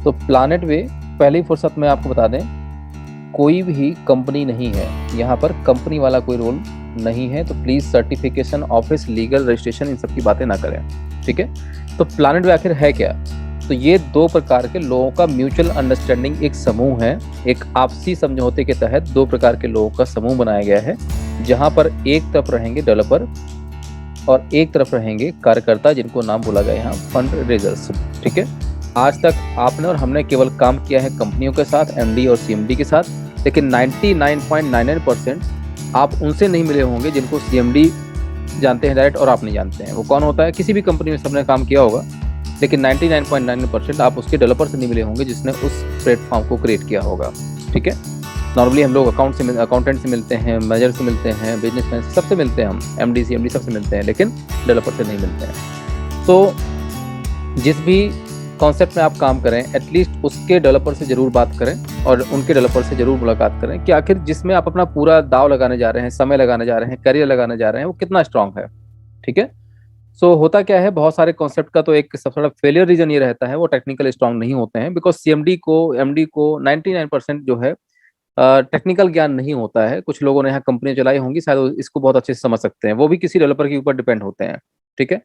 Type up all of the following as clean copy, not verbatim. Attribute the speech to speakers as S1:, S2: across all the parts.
S1: तो प्लानेट वे पहली फुर्सत में आपको बता दें, कोई भी कंपनी नहीं है यहाँ पर, कंपनी वाला कोई रोल नहीं है। तो please certification, office, legal, registration, इन सब की बातें ना करें, ठीक है। तो प्लानेट वे आखिर है क्या? तो ये दो प्रकार के लोगों का म्यूचुअल अंडरस्टैंडिंग एक समूह है। एक आपसी समझौते के तहत दो प्रकार के लोगों का समूह बनाया गया है, जहां पर एक तरफ रहेंगे डेवलपर और एक तरफ रहेंगे कार्यकर्ता, जिनको नाम बोला गया यहाँ फंड रेजर्स, ठीक है। आज तक आपने और हमने केवल काम किया है कंपनियों के साथ, एमडी और सीएमडी के साथ, लेकिन 99.99% आप उनसे नहीं मिले होंगे जिनको सीएमडी जानते हैं डायरेक्ट और आप नहीं जानते हैं वो कौन होता है। किसी भी कंपनी में सबने काम किया होगा, लेकिन 99.99% आप उसके डेवलपर से नहीं मिले होंगे जिसने उस प्लेटफॉर्म को क्रिएट किया होगा, ठीक है। नॉर्मली हम लोग अकाउंटेंट से मिलते हैं, मैनेजर से मिलते हैं, बिजनेसमैन से, सबसे मिलते हैं हम, एमडी सीएमडी सबसे मिलते हैं, लेकिन डेवलपर से नहीं मिलते हैं। तो जिस भी कॉन्सेप्ट में आप काम करें, एटलीस्ट उसके डेवलपर से जरूर बात करें और उनके डेवलपर से जरूर मुलाकात करें कि आखिर जिसमें आप अपना पूरा दाव लगाने जा रहे हैं, समय लगाने जा रहे हैं, करियर लगाने जा रहे हैं, वो कितना स्ट्रांग है, ठीक है। सो होता क्या है, बहुत सारे कॉन्सेप्ट का तो एक सबसे बड़ा फेलियर रीजन ये रहता है, वो टेक्निकल स्ट्रांग नहीं होते हैं, बिकॉज सीएमडी को, एमडी को 99% जो है टेक्निकल ज्ञान नहीं होता है। कुछ लोगों ने यहाँ कंपनी चलाई होंगी, शायद इसको बहुत अच्छे से समझ सकते हैं, वो भी किसी डेवलपर के ऊपर डिपेंड होते हैं, ठीक है।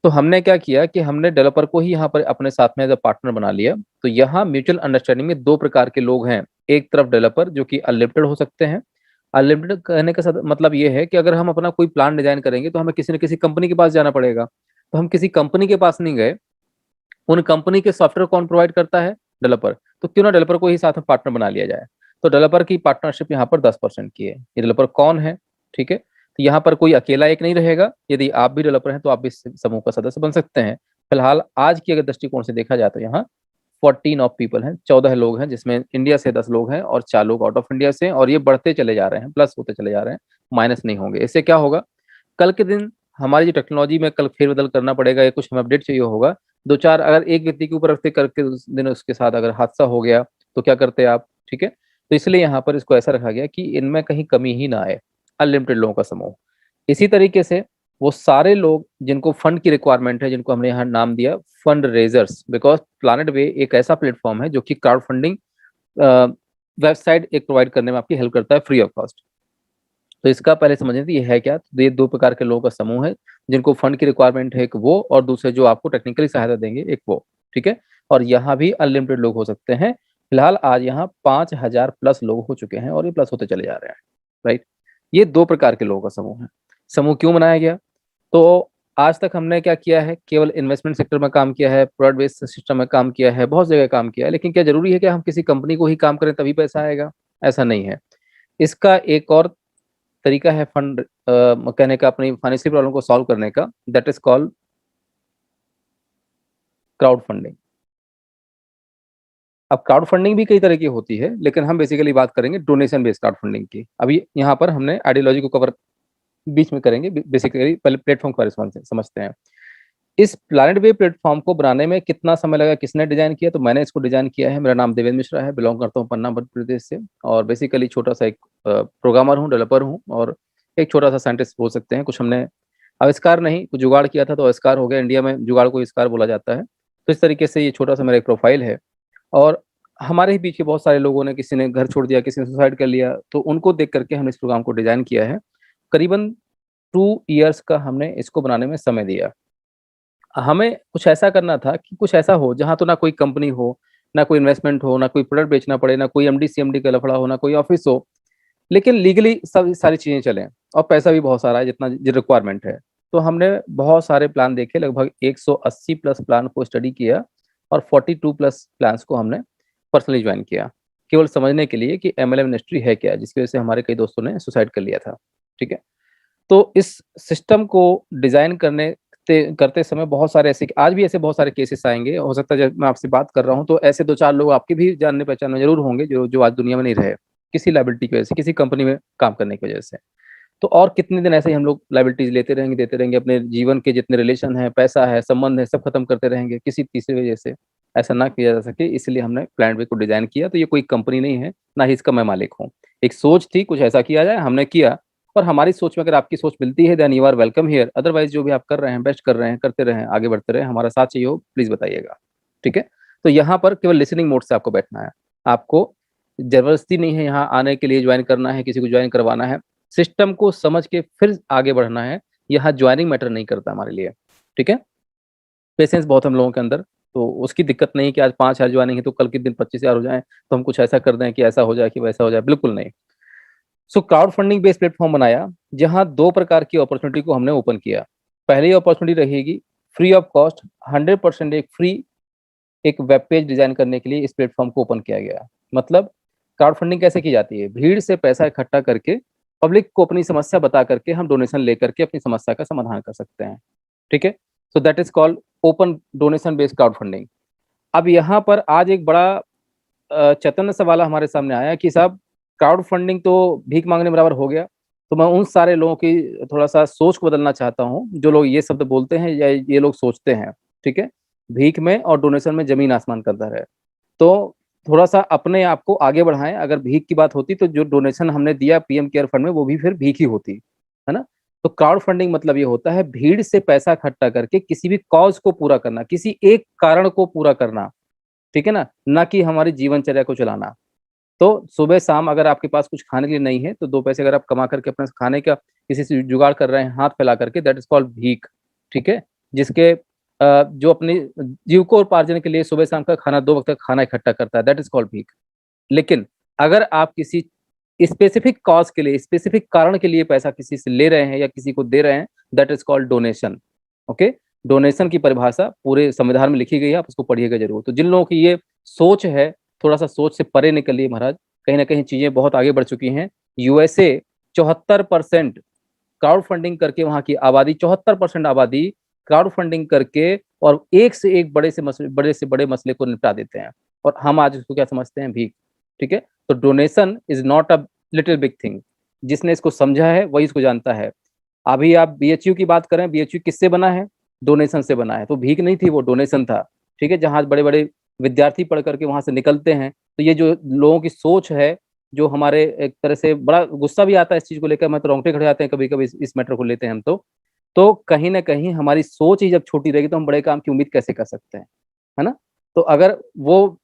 S1: तो हमने क्या किया कि हमने डेवलपर को ही यहाँ पर अपने साथ में एज अ पार्टनर बना लिया। तो यहाँ म्यूचुअल अंडरस्टैंडिंग में दो प्रकार के लोग हैं। एक तरफ डेवलपर जो कि अनलिमिटेड हो सकते हैं। अनलिमिटेड कहने का मतलब ये है कि अगर हम अपना कोई प्लान डिजाइन करेंगे तो हमें किसी न किसी कंपनी के पास जाना पड़ेगा। तो हम किसी कंपनी के पास नहीं गए, उन कंपनी के सॉफ्टवेयर कौन प्रोवाइड करता है? डेवलपर। तो क्यों ना डेवलपर को ही साथ में पार्टनर बना लिया जाए। तो डेवलपर की पार्टनरशिप यहाँ पर 10% की है। ये डेवलपर कौन है, ठीक है। तो यहाँ पर कोई अकेला एक नहीं रहेगा। यदि आप भी डेवलपर हैं तो आप भी समूह का सदस्य बन सकते हैं। फिलहाल आज की अगर दृष्टिकोण से देखा जाए तो यहाँ 14 ऑफ पीपल हैं, 14 लोग हैं, जिसमें इंडिया से 10 लोग हैं और 4 लोग आउट ऑफ इंडिया से। और ये बढ़ते चले जा रहे हैं, प्लस होते चले जा रहे हैं, माइनस नहीं होंगे। इससे क्या होगा, कल के दिन हमारी जो टेक्नोलॉजी में कल फेरबदल करना पड़ेगा या कुछ हमें अपडेट चाहिए होगा, दो चार अगर एक व्यक्ति के ऊपर रखते करके उस दिन उसके साथ अगर हादसा हो गया तो क्या करते आप, ठीक है। तो इसलिए यहाँ पर इसको ऐसा रखा गया कि इनमें कहीं कमी ही ना आए, अनलिमिटेड लोगों का समूह। इसी तरीके से वो सारे लोग जिनको फंड की रिक्वायरमेंट है, जिनको हमने यहाँ नाम दिया फंड रेजर्स, बिकॉज प्लानेट वे एक ऐसा प्लेटफॉर्म है जो कि क्राउड फंडिंग वेबसाइट एक प्रोवाइड करने में आपकी हेल्प करता है फ्री ऑफ कॉस्ट। तो इसका पहले समझें तो ये है क्या। तो ये दो प्रकार के लोगों का समूह है, जिनको फंड की रिक्वायरमेंट है, एक वो, और दूसरे जो आपको टेक्निकली सहायता देंगे, एक वो, ठीक है। और यहाँ भी अनलिमिटेड लोग हो सकते हैं। फिलहाल आज यहाँ 5,000 प्लस लोग हो चुके हैं और ये प्लस होते चले जा रहे हैं, राइट। ये दो प्रकार के लोगों का समूह है। समूह क्यों बनाया गया? तो आज तक हमने क्या किया है, केवल इन्वेस्टमेंट सेक्टर में काम किया है, प्रोडक्ट बेस्ड सिस्टम में काम किया है, बहुत जगह काम किया है, लेकिन क्या जरूरी है कि हम किसी कंपनी को ही काम करें तभी पैसा आएगा? ऐसा नहीं है। इसका एक और तरीका है फंड कहने का, अपनी फाइनेंशियल प्रॉब्लम को सॉल्व करने का, that is called crowd funding. अब क्राउड फंडिंग भी कई तरह की होती है, लेकिन हम बेसिकली बात करेंगे डोनेशन बेस्ड क्राउड फंडिंग की। अभी यहाँ पर हमने आइडियोलॉजी को कवर बीच में करेंगे, बेसिकली पहले प्लेटफॉर्म के बारे में समझते हैं। इस प्लानेट वे प्लेटफॉर्म को बनाने में कितना समय लगा, किसने डिजाइन किया? तो मैंने इसको डिजाइन किया है। मेरा नाम देवेंद्र मिश्रा है, बिलोंग करता हूँ पन्ना मध्य प्रदेश से, और बेसिकली छोटा सा एक प्रोग्रामर हूँ, डेवलपर हूँ, और एक छोटा सा साइंटिस्ट बोल सकते हैं। कुछ हमने आविष्कार नहीं, कुछ जुगाड़ किया था तो आविष्कार हो गया। इंडिया में जुगाड़ को आविष्कार बोला जाता है। तो इस तरीके से ये छोटा सा मेरा एक प्रोफाइल है। और हमारे ही बीच के बहुत सारे लोगों ने, किसी ने घर छोड़ दिया, किसी ने सुसाइड कर लिया, तो उनको देख करके हमने इस प्रोग्राम को डिजाइन किया है। करीबन 2 इयर्स का हमने इसको बनाने में समय दिया। हमें कुछ ऐसा करना था कि कुछ ऐसा हो जहाँ तो ना कोई कंपनी हो, ना कोई इन्वेस्टमेंट हो, ना कोई प्रोडक्ट बेचना पड़े, ना कोई एमडी सीएमडी का लफड़ा हो, ना कोई ऑफिस हो, लेकिन लीगली सब सारी चीजें चलें, और पैसा भी बहुत सारा है जितना रिक्वायरमेंट है। तो हमने बहुत सारे प्लान देखे, लगभग 180 प्लस प्लान को स्टडी किया, और 42 प्लस प्लान्स को हमने पर्सनली ज्वाइन किया, केवल समझने के लिए कि एमएलएम इंडस्ट्री है क्या, जिसकी वजह से हमारे कई दोस्तों ने सुसाइड कर लिया था, ठीक है। तो इस सिस्टम को डिजाइन करते समय बहुत सारे ऐसे, आज भी ऐसे बहुत सारे केसेस आएंगे। हो सकता है जब मैं आपसे बात कर रहा हूँ तो ऐसे दो चार लोग आपके भी जानने पहचान में जरूर होंगे जो जो आज दुनिया में नहीं रहे, किसी लाइबिलिटी की वजह से, किसी कंपनी में काम करने की वजह से। तो और कितने दिन ऐसे ही हम लोग लाइबिलिटीज लेते रहेंगे, देते रहेंगे, अपने जीवन के जितने रिलेशन है, पैसा है, संबंध है, सब खत्म करते रहेंगे किसी तीसरी वजह से। ऐसा ना किया जा सके, इसलिए हमने प्लान वे को डिजाइन किया। तो ये कोई कंपनी नहीं है, ना ही इसका मैं मालिक हूँ। एक सोच थी कुछ ऐसा किया जाए, हमने किया। और हमारी सोच में अगर आपकी सोच मिलती है then you are welcome here. Otherwise जो भी आप कर रहे हैं बेस्ट कर रहे हैं, करते रहें, आगे बढ़ते रहें, हमारा साथ चाहिए हो प्लीज बताइएगा, ठीक है। तो यहाँ पर केवल लिसनिंग मोड से आपको बैठना है, आपको जबरदस्ती नहीं है यहाँ आने के लिए, ज्वाइन करना है, किसी को ज्वाइन करवाना है, सिस्टम को समझ के फिर आगे बढ़ना है। यहाँ ज्वाइनिंग मैटर नहीं करता हमारे लिए, ठीक है। पेशेंस बहुत हम लोगों के अंदर, तो उसकी दिक्कत नहीं कि आज 5,000 ज्वाइनिंग है तो कल के दिन 25,000 हो जाए, तो हम कुछ ऐसा कर दें कि ऐसा हो जाए कि वैसा हो जाए, बिल्कुल नहीं। सो क्राउड फंडिंग बेस्ड प्लेटफॉर्म बनाया, जहां 2 प्रकार की अपॉर्चुनिटी को हमने ओपन किया। पहली अपॉर्चुनिटी रहेगी फ्री ऑफ कॉस्ट, 100% एक फ्री एक वेब पेज डिजाइन करने के लिए इस प्लेटफॉर्म को ओपन किया गया। मतलब क्राउड फंडिंग कैसे की जाती है, भीड़ से पैसा इकट्ठा करके पब्लिक को अपनी समस्या बता करके हम डोनेशन लेकर के अपनी समस्या का समाधान कर सकते हैं, ठीक है। So that is called open donation based crowd funding. अब यहाँ पर आज एक बड़ा चैतन्य सवाल हमारे सामने आया कि साहब क्राउड फंडिंग तो भीख मांगने बराबर हो गया। तो मैं उन सारे लोगों की थोड़ा सा सोच को बदलना चाहता हूँ जो लोग ये शब्द बोलते हैं या ये लोग सोचते हैं, ठीक है। भीख में और डोनेशन में जमीन आसमान का अंतर है। तो थोड़ा सा अपने आप को आगे बढ़ाएं। अगर भीख की बात होती तो जो डोनेशन हमने दिया पीएम केयर फंड में वो भी फिर भीख ही होती है ना। तो क्राउड फंडिंग मतलब ये होता है भीड़ से पैसा इकट्ठा करके किसी भी कॉज को पूरा करना, किसी एक कारण को पूरा करना, ठीक है ना कि हमारी जीवनचर्या को चलाना। तो सुबह शाम अगर आपके पास कुछ खाने के लिए नहीं है तो 2 पैसे अगर आप कमा करके अपने खाने का किसी से जुगाड़ कर रहे हैं हाथ फैला करके, दैट इज कॉल्ड भीख, ठीक है। जिसके जो अपनी जीविकोपार्जन के लिए सुबह शाम का खाना 2 वक्त का खाना इकट्ठा करता है, दैट इज कॉल्ड भीख। लेकिन अगर आप किसी स्पेसिफिक कॉज के लिए, स्पेसिफिक कारण के लिए पैसा किसी से ले रहे हैं या किसी को दे रहे हैं, that is called donation, okay. Donation की परिभाषा पूरे संविधान में लिखी गई है, आप उसको पढ़िएगा जरूर। तो जिन लोगों की ये सोच है, थोड़ा सा सोच से परे निकलिए महाराज, कहीं ना कहीं चीजें बहुत आगे बढ़ चुकी हैं। यूएसए 74% क्राउड फंडिंग करके, वहां की आबादी 74% आबादी क्राउड फंडिंग करके और एक से एक बड़े से बड़े मसले को निपटा देते हैं। और हम आज इसको क्या समझते हैं, भीख, ठीक है। तो donation is not a little big thing. जिसने इसको समझा है वही इसको जानता है। अभी आप बीएचयू की बात करें, बीएचयू किससे बना है, डोनेशन से बना है। तो भीख नहीं थी, वो डोनेशन था, ठीक है। जहां बड़े बड़े विद्यार्थी पढ़ करके वहां से निकलते हैं। तो ये जो लोगों की सोच है, जो हमारे एक तरह से बड़ा गुस्सा भी आता है इस चीज को लेकर, मैं तो रोंगटे खड़े आते हैं कभी कभी इस मैटर को लेते हैं हम। तो कहीं ना कहीं हमारी सोच ही जब छोटी रहेगी तो हम बड़े काम की उम्मीद कैसे कर सकते हैं, है ना। तो अगर वो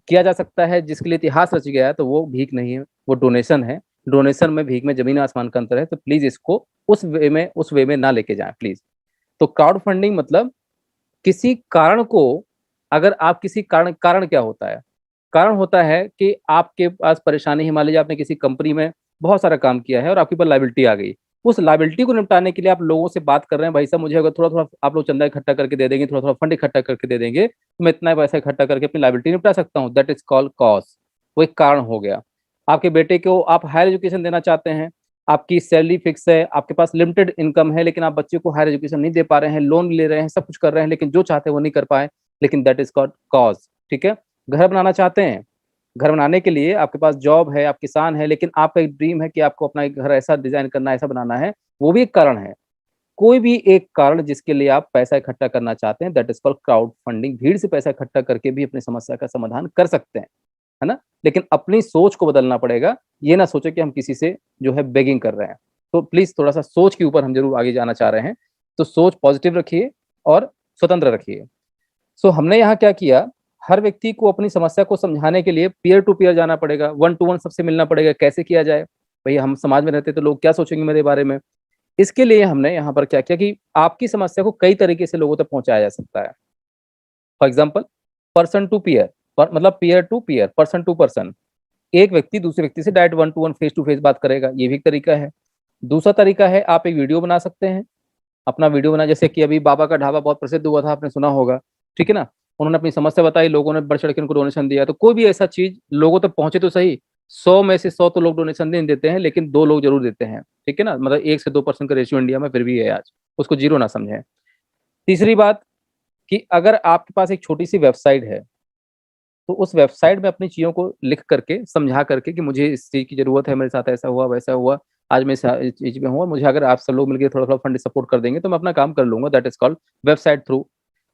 S1: किया जा सकता है जिसके लिए इतिहास रच गया है, तो वो भीख नहीं है, वो डोनेशन है। डोनेशन में भीख में जमीन आसमान का अंतर है। तो प्लीज इसको उस वे में ना लेके जाएं प्लीज। तो क्राउड फंडिंग मतलब किसी कारण को, अगर आप किसी कारण क्या होता है, कारण होता है कि आपके पास परेशानी है। मान लीजिए आपने किसी कंपनी में बहुत सारा काम किया है और आपके ऊपर लाइबिलिटी आ गई। उस लाइबिलिटी को निपटाने के लिए आप लोगों से बात कर रहे हैं, भाई साहब मुझे अगर थोड़ा थोड़ा आप लोग चंदा इकट्ठा करके दे देंगे, थोड़ा थोड़ा फंड इकट्ठा करके दे देंगे, तो मैं इतना पैसा इकट्ठा करके अपनी लाइबिलिटी निपटा सकता हूँ। That is called cause. वो एक कारण हो गया। आपके बेटे को आप हायर एजुकेशन देना चाहते हैं, आपकी सैलरी फिक्स है, आपके पास लिमिटेड इनकम है, लेकिन आप बच्चे को हायर एजुकेशन नहीं दे पा रहे हैं, लोन ले रहे हैं, सब कुछ कर रहे हैं, लेकिन जो चाहते हैं वो नहीं कर पाए, लेकिन दैट इज कॉल्ड कॉज, ठीक है। घर बनाना चाहते हैं, घर बनाने के लिए आपके पास जॉब है, आप किसान है, लेकिन आपका एक ड्रीम है कि आपको अपना एक घर ऐसा डिजाइन करना है, ऐसा बनाना है, वो भी एक कारण है। कोई भी एक कारण जिसके लिए आप पैसा इकट्ठा करना चाहते हैं, that is called crowd funding. भीड़ से पैसा इकट्ठा करके भी अपनी समस्या का समाधान कर सकते हैं, है ना। लेकिन अपनी सोच को बदलना पड़ेगा। ये ना सोचे कि हम किसी से जो है बेगिंग कर रहे हैं। तो प्लीज थोड़ा सा सोच के ऊपर हम जरूर आगे जाना चाह रहे हैं। तो सोच पॉजिटिव रखिए और स्वतंत्र रखिए। सो हमने यहाँ क्या किया, हर व्यक्ति को अपनी समस्या को समझाने के लिए पीयर टू पीयर जाना पड़ेगा, 1 to 1 सबसे मिलना पड़ेगा। कैसे किया जाए, भैया हम समाज में रहते तो लोग क्या सोचेंगे मेरे बारे में। इसके लिए हमने यहाँ पर क्या किया कि आपकी समस्या को कई तरीके से लोगों तक पहुंचाया जा सकता है। For example, person to peer, मतलब peer to peer, person to person. एक व्यक्ति दूसरे व्यक्ति से direct 1 to 1 face to face बात करेगा, ये भी एक तरीका है। दूसरा तरीका है आप एक वीडियो बना सकते हैं। अपना वीडियो बना, जैसे कि अभी बाबा का ढाबा बहुत प्रसिद्ध हुआ था, आपने सुना होगा, ठीक है ना। उन्होंने अपनी समस्या बताई, लोगों ने बढ़ चढ़ के उनको डोनेशन दिया। तो कोई भी ऐसा चीज लोगों तक पहुंचे तो सही। 100 में से 100 तो लोग डोनेशन नहीं देते हैं, लेकिन 2 लोग जरूर देते हैं, ठीक है ना। मतलब 1 से 2% का रेशियो इंडिया में फिर भी है आज, उसको जीरो ना समझें। तीसरी बात कि अगर आपके पास एक छोटी सी वेबसाइट है, तो उस वेबसाइट में अपनी चीज़ों को लिख करके, समझा करके कि मुझे इस चीज़ की ज़रूरत है, मेरे साथ ऐसा हुआ वैसा हुआ, आज मैं इस चीज़ में हूँ, मुझे अगर आप सब लोग मिलकर थोड़ा-थोड़ा फंड सपोर्ट कर देंगे तो मैं अपना काम कर लूँगा, that is called website through.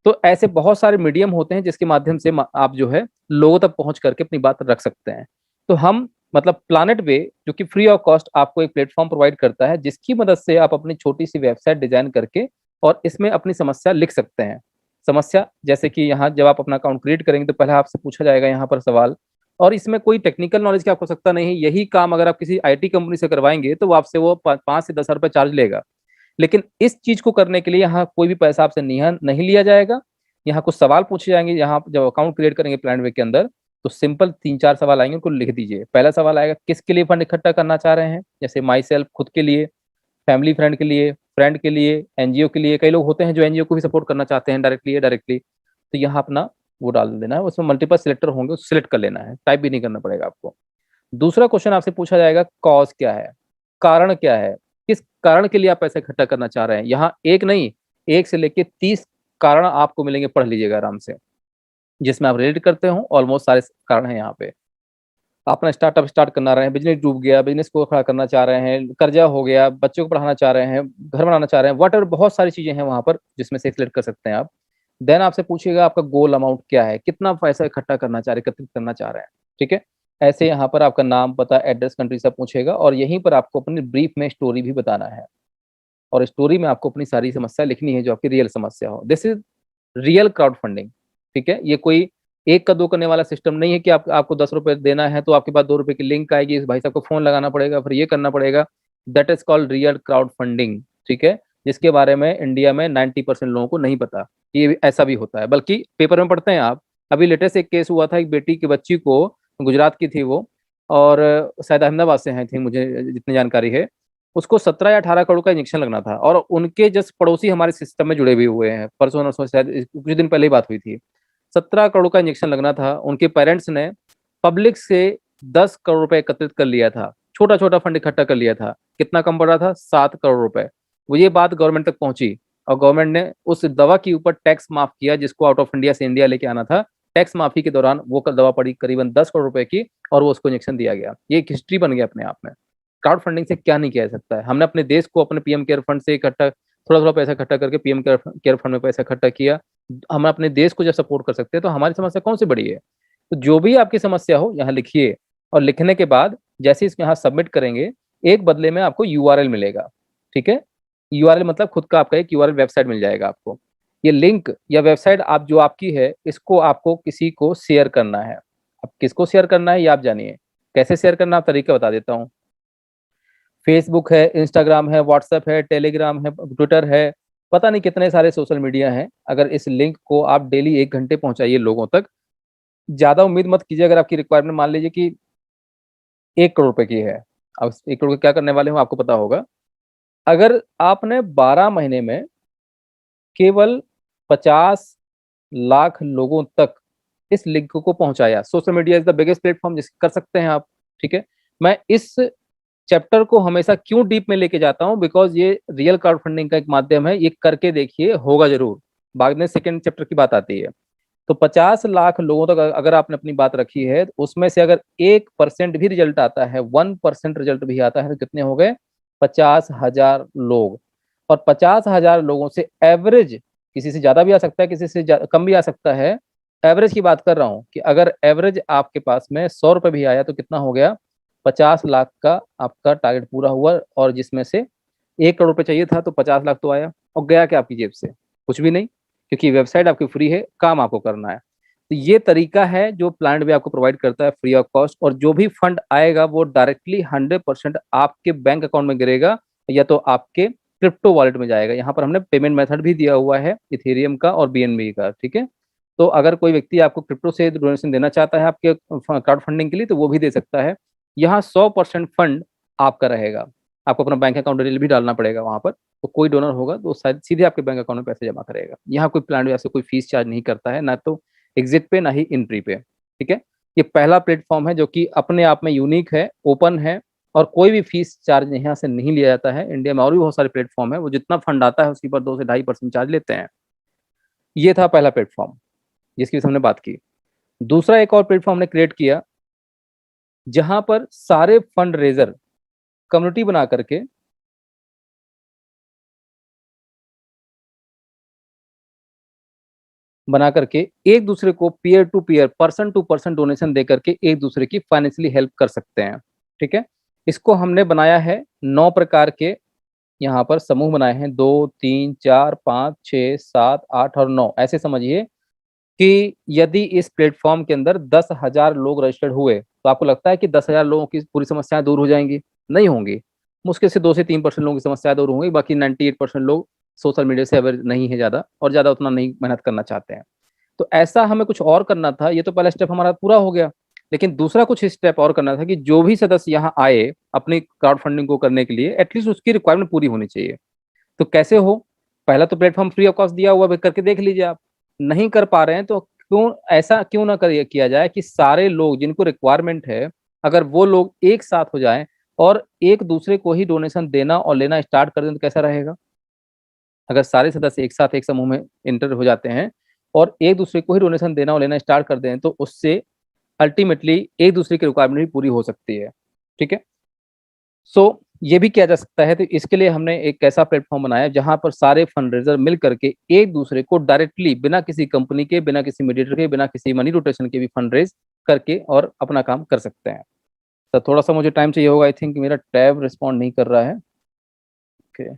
S1: तो ऐसे बहुत सारे मीडियम होते हैं जिसके माध्यम से आप जो है लोगों तक पहुँच करके अपनी बात रख सकते हैं। तो हम मतलब प्लैनेट वे जो कि फ्री ऑफ कॉस्ट आपको एक प्लेटफ़ॉर्म प्रोवाइड करता है, जिसकी मदद से आप अपनी छोटी-सी वेबसाइट डिज़ाइन करके और इसमें अपनी समस्या लिख सकते हैं। समस्या जैसे कि यहाँ जब आप अपना अकाउंट क्रिएट करेंगे तो पहले आपसे पूछा जाएगा यहाँ पर सवाल, और इसमें कोई टेक्निकल नॉलेज की आपको आवश्यकता नहीं है। यही काम अगर आप किसी आईटी कंपनी से करवाएंगे तो वो आपसे वो 5 से 10 रुपए चार्ज लेगा। लेकिन इस चीज को करने के लिए यहाँ कोई भी पैसा आपसे नहीं लिया जाएगा। यहाँ कुछ सवाल पूछे जाएंगे। यहाँ जब अकाउंट क्रिएट करेंगे प्लान वे के अंदर तो सिंपल 3-4 सवाल आएंगे, उनको लिख दीजिए। पहला सवाल आएगा किसके लिए फंड इकट्ठा करना चाह रहे हैं, जैसे माई सेल्फ, खुद के लिए, फैमिली फ्रेंड के लिए, फ्रेंड के लिए, एनजीओ के लिए। कई लोग होते हैं जो एनजीओ को भी सपोर्ट करना चाहते हैं डायरेक्टली या डायरेक्टली, तो यहाँ अपना वो डाल देना है। उसमें मल्टीपल सिलेक्टर होंगे, उसको सिलेक्ट कर लेना है, टाइप भी नहीं करना पड़ेगा आपको। दूसरा क्वेश्चन आपसे पूछा जाएगा कॉज क्या है, कारण क्या है, किस कारण के लिए आप पैसा इकट्ठा करना चाह रहे हैं। यहाँ एक नहीं, 1 से लेके 30 कारण आपको मिलेंगे, पढ़ लीजिएगा आराम से, जिसमें आप रिलेट करते हो। ऑलमोस्ट सारे कारण हैं यहाँ पे। अपना स्टार्टअप स्टार्ट करना रहे हैं, बिजनेस डूब गया, बिजनेस को खड़ा करना चाह रहे हैं, कर्जा हो गया, बच्चों को पढ़ाना चाह रहे हैं, घर बनाना चाह रहे हैं, वट बहुत सारी चीजें हैं वहां पर जिसमें से सिलेक्ट कर सकते हैं आप। देन आपसे पूछिएगा आपका गोल अमाउंट क्या है, कितना पैसा इकट्ठा करना चाह रहे हैं, एकत्रित करना चाह रहे हैं। ठीक है, ऐसे यहाँ पर आपका नाम, पता, एड्रेस, कंट्री सब पूछेगा, और यहीं पर आपको अपनी ब्रीफ में स्टोरी भी बताना है, और स्टोरी में आपको अपनी सारी समस्या लिखनी है जो आपकी रियल समस्या हो। This is real crowd funding. ठीक है, ये कोई एक का दो करने वाला सिस्टम नहीं है कि आपको 10 रुपए देना है तो आपके पास 2 रुपए की लिंक आएगी, इस भाई साहब को फोन लगाना पड़ेगा, फिर ये करना पड़ेगा। That is called real crowd funding. ठीक है, जिसके बारे में इंडिया में 90% लोगों को नहीं पता ये ऐसा भी होता है, बल्कि पेपर में पढ़ते हैं आप। अभी लेटेस्ट एक केस हुआ था, एक बेटी की बच्ची को, गुजरात की थी वो, और शायद अहमदाबाद से है थी, मुझे जितनी जानकारी है। उसको 17 या 18 करोड़ का इंजेक्शन लगना था, और उनके जस्ट पड़ोसी हमारे सिस्टम में जुड़े भी हुए हैं। परसों नरसों शायद कुछ दिन पहले ही बात हुई थी। 17 करोड़ का इंजेक्शन लगना था। उनके पेरेंट्स ने पब्लिक से 10 करोड़ रुपए एकत्रित कर लिया था, छोटा छोटा फंड इकट्ठा कर लिया था। कितना कम पड़ रहा था, 7 करोड़ रुपए। वो ये बात गवर्नमेंट तक पहुंची, और गवर्नमेंट ने उस दवा के ऊपर टैक्स माफ किया, जिसको आउट ऑफ इंडिया से इंडिया लेके आना था। टैक्स माफी के दौरान वो दवा पड़ी करीबन 10 करोड़ रुपए की, और वो उसको इंजेक्शन दिया गया। ये एक हिस्ट्री बन गया अपने आप में। क्राउड फंडिंग से क्या नहीं किया जा सकता है। हमने अपने देश को अपने पीएम केयर फंड से इकट्ठा, थोड़ा थोड़ा पैसा इकट्ठा करके पीएम केयर फंड में पैसा इकट्ठा किया। हम अपने देश को जब सपोर्ट कर सकते हैं तो हमारी समस्या कौन सी बड़ी है। तो जो भी आपकी समस्या हो यहाँ लिखिए, और लिखने के बाद जैसे इसमें यहाँ सबमिट करेंगे, एक बदले में आपको यूआरएल मिलेगा। ठीक है, यूआरएल मतलब खुद का आपका एक यूआरएल वेबसाइट मिल जाएगा आपको। ये लिंक या वेबसाइट आप जो आपकी है, इसको आपको किसी को शेयर करना है। अब किसको शेयर करना है ये आप जानिए। कैसे शेयर करना, आप तरीका बता देता हूँ। फेसबुक है, इंस्टाग्राम है, व्हाट्सएप है, टेलीग्राम है, ट्विटर है, पता नहीं कितने सारे सोशल मीडिया हैं। अगर इस लिंक को आप डेली 1 घंटे पहुंचाइए लोगों तक, ज्यादा उम्मीद मत कीजिए। अगर आपकी रिक्वायरमेंट मान लीजिए कि 1 करोड़ रुपए की है, अब 1 करोड़ क्या करने वाले हो आपको पता होगा। अगर आपने 12 महीने में केवल 50 लाख लोगों तक इस लिंक को पहुंचाया, social media is the biggest platform जिस कर सकते हैं आप। ठीक है, मैं इस चैप्टर को हमेशा क्यों डीप में लेके जाता हूं, बिकॉज ये रियल क्राउड फंडिंग का एक माध्यम है। ये करके देखिए, होगा जरूर। बाद में सेकंड चैप्टर की बात आती है। तो 50 लाख लोगों तक अगर आपने अपनी बात रखी है, उसमें से अगर 1% भी रिजल्ट आता है, 1% रिजल्ट भी आता है, तो कितने हो गए, 50,000 लोग। और 50,000 लोगों से एवरेज, किसी से ज्यादा भी आ सकता है, किसी से कम भी आ सकता है, एवरेज की बात कर रहा हूं कि अगर एवरेज आपके पास में 100 रुपए भी आया तो कितना हो गया, 50 लाख का आपका टारगेट पूरा हुआ। और जिसमें से 1 करोड़ रुपए चाहिए था, तो 50 लाख तो आया, और गया क्या आपकी जेब से, कुछ भी नहीं, क्योंकि वेबसाइट आपकी फ्री है, काम आपको करना है। तो ये तरीका है जो प्लान भी आपको प्रोवाइड करता है फ्री ऑफ कॉस्ट। और जो भी फंड आएगा वो डायरेक्टली 100% आपके बैंक अकाउंट में गिरेगा, या तो आपके क्रिप्टो वॉलेट में जाएगा। यहाँ पर हमने पेमेंट मेथड भी दिया हुआ है, इथेरियम का और बीएनबी का। ठीक है, तो अगर कोई व्यक्ति आपको क्रिप्टो से डोनेशन देना चाहता है आपके क्राउड फंडिंग के लिए, तो वो भी दे सकता है। यहाँ 100% फंड आपका रहेगा। आपको अपना बैंक अकाउंट डिटेल भी डालना पड़ेगा वहां पर। तो कोई डोनर होगा तो शायद सीधे आपके बैंक अकाउंट में पैसे जमा करेगा। यहाँ कोई प्लान ऐसे कोई फीस चार्ज नहीं करता है, ना तो एग्जिट पे ना ही एंट्री पे। ठीक है, ये पहला प्लेटफॉर्म है जो कि अपने आप में यूनिक है, ओपन है, और कोई भी फीस चार्ज यहाँ से नहीं लिया जाता है। इंडिया में और भी बहुत सारे प्लेटफॉर्म है, वो जितना फंड आता है उसके ऊपर 2 से 2.5% चार्ज लेते हैं। ये था पहला प्लेटफॉर्म जिसकी हमने बात की। दूसरा एक और प्लेटफॉर्म ने क्रिएट किया, जहां पर सारे फंड रेजर कम्युनिटी बना करके एक दूसरे को peer to peer, person to person donation दे करके एक दूसरे की फाइनेंशियली हेल्प कर सकते हैं। ठीक है, इसको हमने बनाया है 9 प्रकार के यहाँ पर समूह बनाए हैं 2, 3, 4, 5, 6, 7, 8 और 9। ऐसे समझिए कि यदि इस प्लेटफॉर्म के अंदर 10,000 लोग रजिस्टर्ड हुए, तो आपको लगता है कि 10,000 लोगों की पूरी समस्याएं दूर हो जाएंगी? नहीं होंगी। मुश्किल से 2 से 3% लोगों की समस्याएं दूर होंगी, बाकी 98% लोग सोशल मीडिया से अवेयर नहीं है ज़्यादा, और ज़्यादा उतना नहीं मेहनत करना चाहते हैं। तो ऐसा हमें कुछ और करना था। ये तो पहला स्टेप हमारा पूरा हो गया, लेकिन दूसरा कुछ स्टेप और करना था कि जो भी सदस्य यहाँ आए अपनी क्राउड फंडिंग को करने के लिए, एटलीस्ट उसकी रिक्वायरमेंट पूरी होनी चाहिए। तो कैसे हो? पहला तो प्लेटफॉर्म फ्री ऑफ कॉस्ट दिया हुआ है, करके देख लीजिए आप। नहीं कर पा रहे हैं तो क्यों ऐसा क्यों ना किया जाए कि सारे लोग जिनको रिक्वायरमेंट है, अगर वो लोग एक साथ हो जाएं और एक दूसरे को ही डोनेशन देना और लेना स्टार्ट कर दें, तो कैसा रहेगा? अगर सारे सदस्य एक साथ एक समूह में इंटर हो जाते हैं और एक दूसरे को ही डोनेशन देना और लेना स्टार्ट कर दें, तो उससे अल्टीमेटली एक दूसरे की रिक्वायरमेंट भी पूरी हो सकती है। ठीक है? सो ये भी किया जा सकता है। तो इसके लिए हमने एक ऐसा प्लेटफॉर्म बनाया जहां पर सारे फंडरेजर मिल करके एक दूसरे को डायरेक्टली, बिना किसी कंपनी के, बिना किसी मीडिएटर के, बिना किसी मनी रोटेशन के भी फंड रेज करके और अपना काम कर सकते हैं। तो थोड़ा सा मुझे टाइम चाहिए होगा, आई थिंक मेरा टैब रिस्पॉन्ड नहीं कर रहा है। ओके।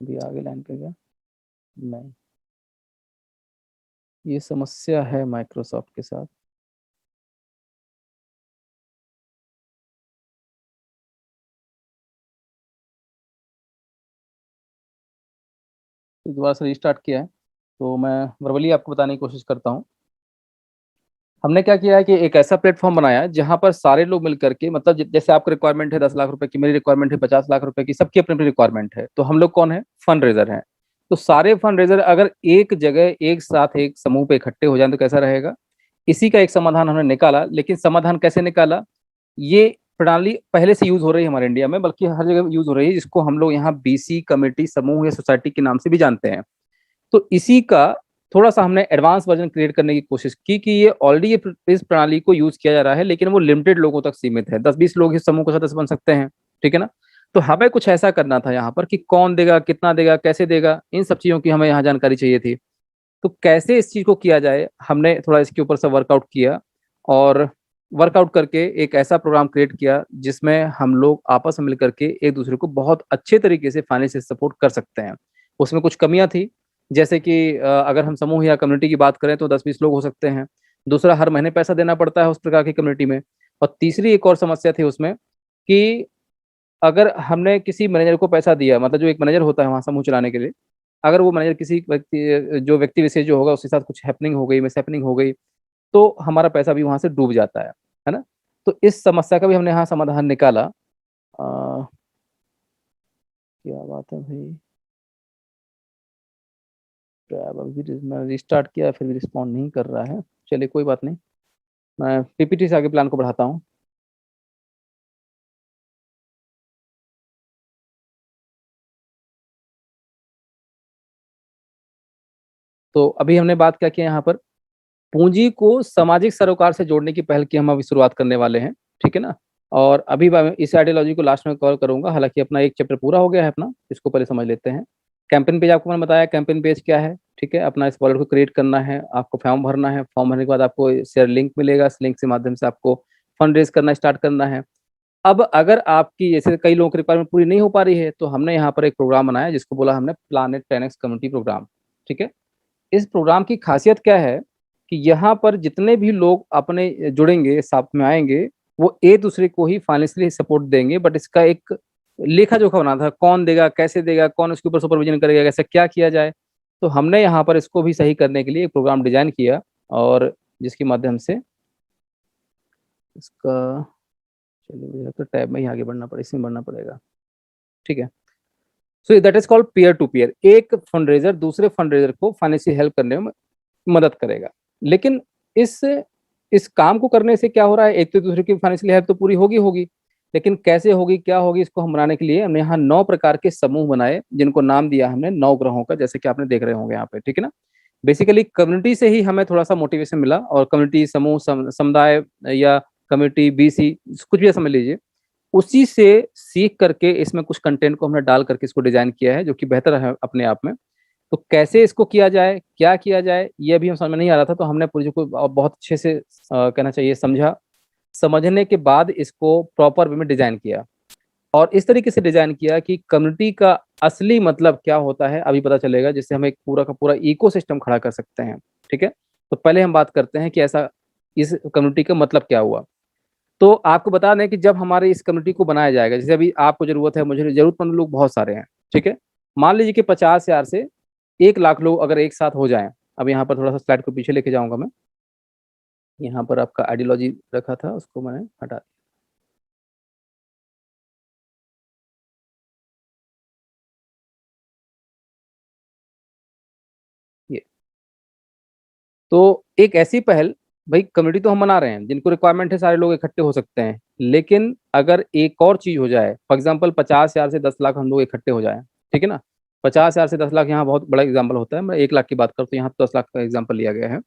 S1: अभी आगे लाइन पे गया? नहीं, ये समस्या है माइक्रोसॉफ्ट के साथ। तो दोबारा से रिस्टार्ट किया है, तो मैं वर्बली आपको बताने की कोशिश करता हूँ। हमने क्या किया है कि एक ऐसा प्लेटफॉर्म बनाया है जहां पर सारे लोग मिलकर के, मतलब जैसे आपकी रिक्वायरमेंट है 10 लाख रुपए की, मेरी रिक्वायरमेंट है 50 लाख रुपए की, सबकी अपनी अपनी रिक्वायरमेंट है। तो हम लोग कौन है? फंड रेजर हैं। तो सारे फंड रेजर अगर एक जगह एक साथ एक समूह पे इकट्ठे हो जाए तो कैसा रहेगा? इसी का एक समाधान हमने निकाला। लेकिन समाधान कैसे निकाला? ये प्रणाली पहले से यूज हो रही है हमारे इंडिया में, बल्कि हर जगह यूज हो रही है, जिसको हम लोग यहाँ बीसी कमेटी, समूह या सोसाइटी के नाम से भी जानते हैं। तो इसी का थोड़ा सा हमने एडवांस वर्जन क्रिएट करने की कोशिश की कि ये ऑलरेडी इस प्रणाली को यूज किया जा रहा है, लेकिन वो लिमिटेड लोगों तक सीमित है। 10-20 लोग इस समूह के सदस्य बन सकते हैं। ठीक है ना? तो हमें कुछ ऐसा करना था यहाँ पर कि कौन देगा, कितना देगा, कैसे देगा, इन सब चीजों की हमें यहाँ जानकारी चाहिए थी। तो कैसे इस चीज को किया जाए, हमने थोड़ा इसके ऊपर से वर्कआउट किया, और वर्कआउट करके एक ऐसा प्रोग्राम क्रिएट किया जिसमें हम लोग आपस में मिलकर के एक दूसरे को बहुत अच्छे तरीके से फाइनेंशियल सपोर्ट कर सकते हैं। उसमें कुछ कमियां थी, जैसे कि अगर हम समूह या कम्युनिटी की बात करें तो 10-20 लोग हो सकते हैं। दूसरा, हर महीने पैसा देना पड़ता है उस प्रकार की कम्युनिटी में। और तीसरी एक और समस्या थी उसमें कि अगर हमने किसी मैनेजर को पैसा दिया, मतलब जो एक मैनेजर होता है वहाँ समूह चलाने के लिए, अगर वो मैनेजर किसी व्यक्ति विशेष जो होगा उसके साथ कुछ हैपनिंग हो गई, मिस हैपनिंग हो गई, तो हमारा पैसा भी वहां से डूब जाता है ना? तो इस समस्या का भी हमने यहाँ समाधान निकाला। क्या बात है भाई, टैब अभी मैं रिस्टार्ट किया फिर भी रिस्पॉन्ड नहीं कर रहा है। चलिए कोई बात नहीं, मैं पीपीटी से आगे प्लान को बढ़ाता हूँ। तो अभी हमने बात क्या किया यहाँ पर? पूंजी को सामाजिक सरोकार से जोड़ने की पहल की हम अभी शुरुआत करने वाले हैं। ठीक है ना? और अभी मैं इस आइडियोलॉजी को लास्ट में कवर करूंगा, हालांकि अपना एक चैप्टर पूरा हो गया है अपना, इसको पहले समझ लेते हैं। कैंपेन पेज आपको मैंने बताया, कैंपेन पेज क्या है। ठीक है? अपना इस वॉलेट को क्रिएट करना है, आपको फॉर्म भरना है, फॉर्म भरने के बाद आपको शेयर लिंक मिलेगा, इस लिंक के माध्यम से आपको फंड रेज करना स्टार्ट करना है। अब अगर आपकी जैसे कई लोगों की रिक्वायरमेंट पूरी नहीं हो पा रही है, तो हमने यहाँ पर एक प्रोग्राम बनाया जिसको बोला हमने प्लानेट 10x कम्युनिटी प्रोग्राम। ठीक है? इस प्रोग्राम की खासियत क्या है कि यहाँ पर जितने भी लोग अपने जुड़ेंगे, साथ में आएंगे, वो एक दूसरे को ही फाइनेंशियली सपोर्ट देंगे, बट इसका एक लेखा जोखा बना था, कौन देगा, कैसे देगा, कौन उसके ऊपर सुपरविजन करेगा, कैसे क्या किया जाए। तो हमने यहाँ पर इसको भी सही करने के लिए एक प्रोग्राम डिजाइन किया, और जिसके माध्यम से इसका, चलिए मुझे लगता है टैब में ही आगे बढ़ना पड़ेगा, इसमें बढ़ना पड़ेगा। ठीक है? So that is called peer to peer. एक फंड दूसरे फंड को फाइनेंशियल हेल्प करने में मदद करेगा। लेकिन इस इस काम को करने से क्या हो रहा है, एक तो दूसरे की फाइनेंशियल हेल्प तो पूरी होगी होगी, लेकिन कैसे होगी, क्या होगी, इसको हम बनाने के लिए हमने यहाँ 9 प्रकार के समूह बनाए, जिनको नाम दिया हमने 9 ग्रहों का, जैसे कि आपने देख रहे होंगे यहाँ पे। ठीक है ना? बेसिकली कम्युनिटी से ही हमें थोड़ा सा मोटिवेशन मिला, और कम्युनिटी, समूह, समुदाय या कम्युनिटी बीसी, कुछ भी समझ लीजिए, उसी से सीख करके इसमें कुछ कंटेंट को हमने डाल करके इसको डिजाइन किया है, जो कि बेहतर है अपने आप में। तो कैसे इसको किया जाए, क्या किया जाए, ये अभी हम समझ में नहीं आ रहा था, तो हमने पूरी को बहुत अच्छे से कहना चाहिए समझा, समझने के बाद इसको प्रॉपर वे में डिजाइन किया, और इस तरीके से डिजाइन किया कि कम्युनिटी का असली मतलब क्या होता है अभी पता चलेगा, जिससे हम एक पूरा का पूरा इकोसिस्टम खड़ा कर सकते हैं। ठीक है, तो पहले हम बात करते हैं कि ऐसा इस कम्युनिटी का मतलब क्या हुआ। तो आपको बता दें कि जब हमारे इस कम्युनिटी को बनाया जाएगा, जैसे अभी आपको जरूरत है, मुझे जरूरतमंद लोग बहुत सारे हैं। ठीक है, मान लीजिए कि 50,000 से 1 लाख लोग अगर एक साथ हो जाएं। अब यहाँ पर थोड़ा सा स्लाइड को पीछे लेके जाऊंगा मैं। यहाँ पर आपका आइडियोलॉजी रखा था, उसको मैंने हटा दिया। तो एक ऐसी पहल, भाई कम्युनिटी तो हम बना रहे हैं, जिनको रिक्वायरमेंट है सारे लोग इकट्ठे हो सकते हैं, लेकिन अगर एक और चीज हो जाए, फॉर एग्जाम्पल 50,000 से 10 लाख हम लोग इकट्ठे हो जाए। ठीक है ना, 50,000 से 10 लाख यहाँ बहुत बड़ा एग्जाम्पल होता है, मैं 1 लाख की बात करता हूँ, यहाँ तो 10 लाख का एग्जाम्पल लिया गया है।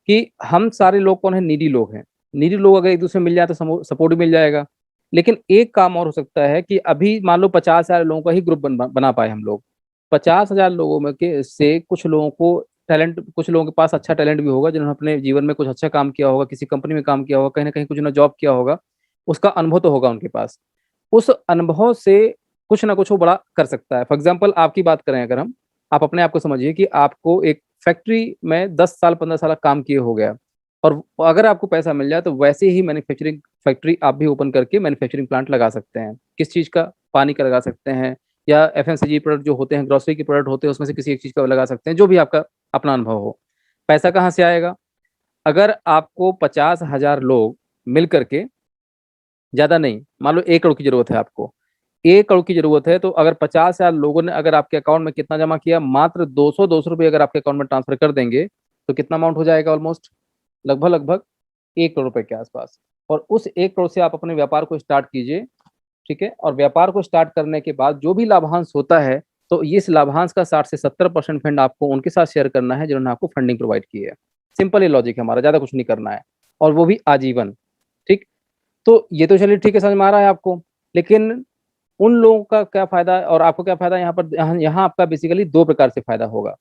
S1: कि हम सारे लोग कौन है, नीडी लोग हैं। नीडी लोग अगर एक दूसरे में मिल जाए तो सपोर्ट भी मिल जाएगा। लेकिन एक काम और हो सकता है कि अभी मान लो 50,000 लोगों का ही ग्रुप बना पाए हम लोग। 50,000 लोगों में के से कुछ लोगों को टैलेंट, कुछ लोगों के पास अच्छा टैलेंट भी होगा, जिन्होंने अपने जीवन में कुछ अच्छा काम किया होगा, किसी कंपनी में काम किया होगा, कहीं ना कहीं कुछ ना जॉब किया होगा, उसका अनुभव तो होगा उनके पास। उस अनुभव से कुछ ना कुछ वो बड़ा कर सकता है। फॉर एग्जाम्पल आपकी बात करें अगर हम, आप अपने आप को समझिए कि आपको एक फैक्ट्री में 10 साल 15 साल काम किए हो गया, और अगर आपको पैसा मिल जाए तो वैसे ही मैन्युफैक्चरिंग फैक्ट्री आप भी ओपन करके मैन्युफैक्चरिंग प्लांट लगा सकते हैं। किस चीज़ का, पानी का लगा सकते हैं, या एफएमसीजी प्रोडक्ट जो होते हैं, ग्रोसरी के प्रोडक्ट होते हैं, उसमें से किसी एक चीज़ का लगा सकते हैं, जो भी आपका अपना अनुभव हो। पैसा कहाँ से आएगा? अगर आपको 50,000 लोग मिल करके, ज़्यादा नहीं, मान लो 1 करोड़ की जरूरत है आपको, 1 करोड़ की जरूरत है, तो अगर 50,000 लोगों ने अगर आपके अकाउंट में कितना जमा किया, मात्र 200 रुपये अगर आपके अकाउंट में ट्रांसफर कर देंगे, तो कितना अमाउंट हो जाएगा? ऑलमोस्ट लगभग लगभग 1 करोड़ रुपए के आसपास। और उस 1 करोड़ से आप अपने व्यापार को स्टार्ट कीजिए। ठीक है, और व्यापार को स्टार्ट करने के बाद जो भी लाभांश होता है, तो इस लाभांश का 60 से 70% फंड आपको उनके साथ शेयर करना है जिन्होंने आपको फंडिंग प्रोवाइड की है। सिंपल ये लॉजिक है हमारा, ज्यादा कुछ नहीं करना है, और वो भी आजीवन। ठीक, तो ये तो चलिए ठीक है, समझ में आ रहा है आपको। लेकिन उन लोगों का क्या फायदा और आपको क्या फायदा? यहाँ पर यहाँ आपका बेसिकली 2 प्रकार से फायदा होगा।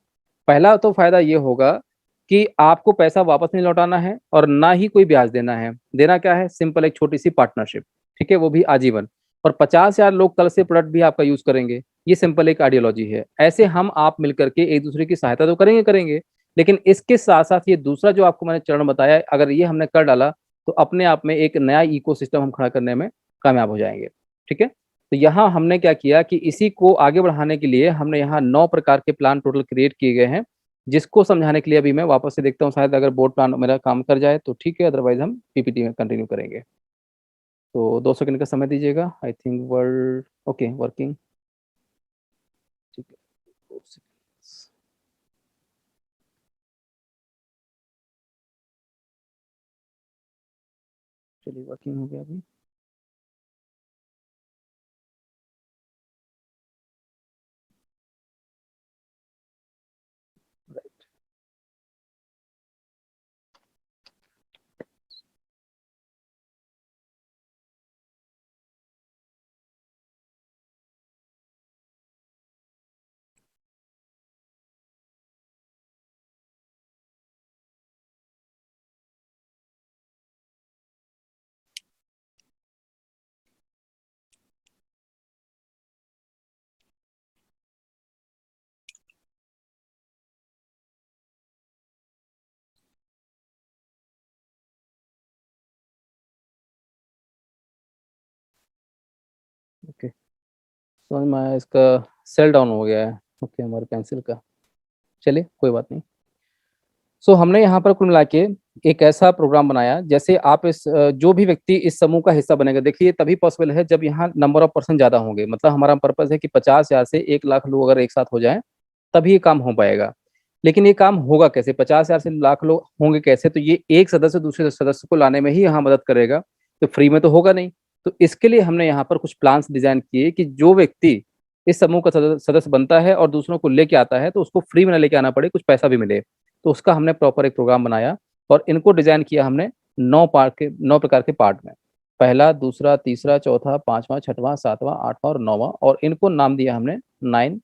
S1: पहला तो फायदा ये होगा कि आपको पैसा वापस नहीं लौटाना है, और ना ही कोई ब्याज देना है। देना क्या है? सिंपल एक छोटी सी पार्टनरशिप। ठीक है, वो भी आजीवन। और 50,000 लोग कल से प्रोडक्ट भी आपका यूज करेंगे। ये सिंपल एक आइडियोलॉजी है। ऐसे हम आप मिलकर के एक दूसरे की सहायता तो करेंगे करेंगे, लेकिन इसके साथ साथ ये दूसरा जो आपको मैंने चरण बताया, अगर ये हमने कर डाला, तो अपने आप में एक नया इकोसिस्टम हम खड़ा करने में कामयाब हो जाएंगे। ठीक है, तो यहाँ हमने क्या किया कि इसी को आगे बढ़ाने के लिए हमने यहाँ 9 प्रकार के प्लान टोटल क्रिएट किए गए हैं, जिसको समझाने के लिए अभी मैं वापस से देखता हूँ, शायद अगर बोर्ड प्लान मेरा काम कर जाए तो ठीक है, अदरवाइज हम पीपीटी में कंटिन्यू करेंगे। तो 2 सेकंड का समय दीजिएगा। I think world okay working. ठीक है, 2 सेकंड्स। चलिए, वर्किंग हो गया अभी। राइट, ओके, समझ में आया। इसका सेल डाउन हो गया है। ओके, हमारे पेंसिल का। चलिए, कोई बात नहीं। हमने यहाँ पर कुल मिला के एक ऐसा प्रोग्राम बनाया, जैसे आप इस जो भी व्यक्ति इस समूह का हिस्सा बनेगा, देखिए तभी पॉसिबल है जब यहाँ नंबर ऑफ पर्सन ज्यादा होंगे। मतलब हमारा पर्पज है कि 50,000 से 1 लाख लोग अगर एक साथ हो जाएं, तभी ये काम हो पाएगा। लेकिन ये काम होगा कैसे? 50,000 से लाख लोग होंगे कैसे? तो ये एक सदस्य दूसरे सदस्य को लाने में ही यहाँ मदद करेगा, तो फ्री में तो होगा नहीं। तो इसके लिए हमने यहाँ पर कुछ प्लान्स डिजाइन किए कि जो व्यक्ति इस समूह का सदस्य बनता है और दूसरों को लेके आता है, तो उसको फ्री में ना लेके आना पड़े, कुछ पैसा भी मिले। तो उसका हमने प्रॉपर एक प्रोग्राम बनाया, और इनको डिजाइन किया हमने 9 प्रकार के पार्ट में। पहला, दूसरा, तीसरा, चौथा, पांचवा, छठवां, सातवां, आठवां और नौवां, और इनको नाम दिया हमने 9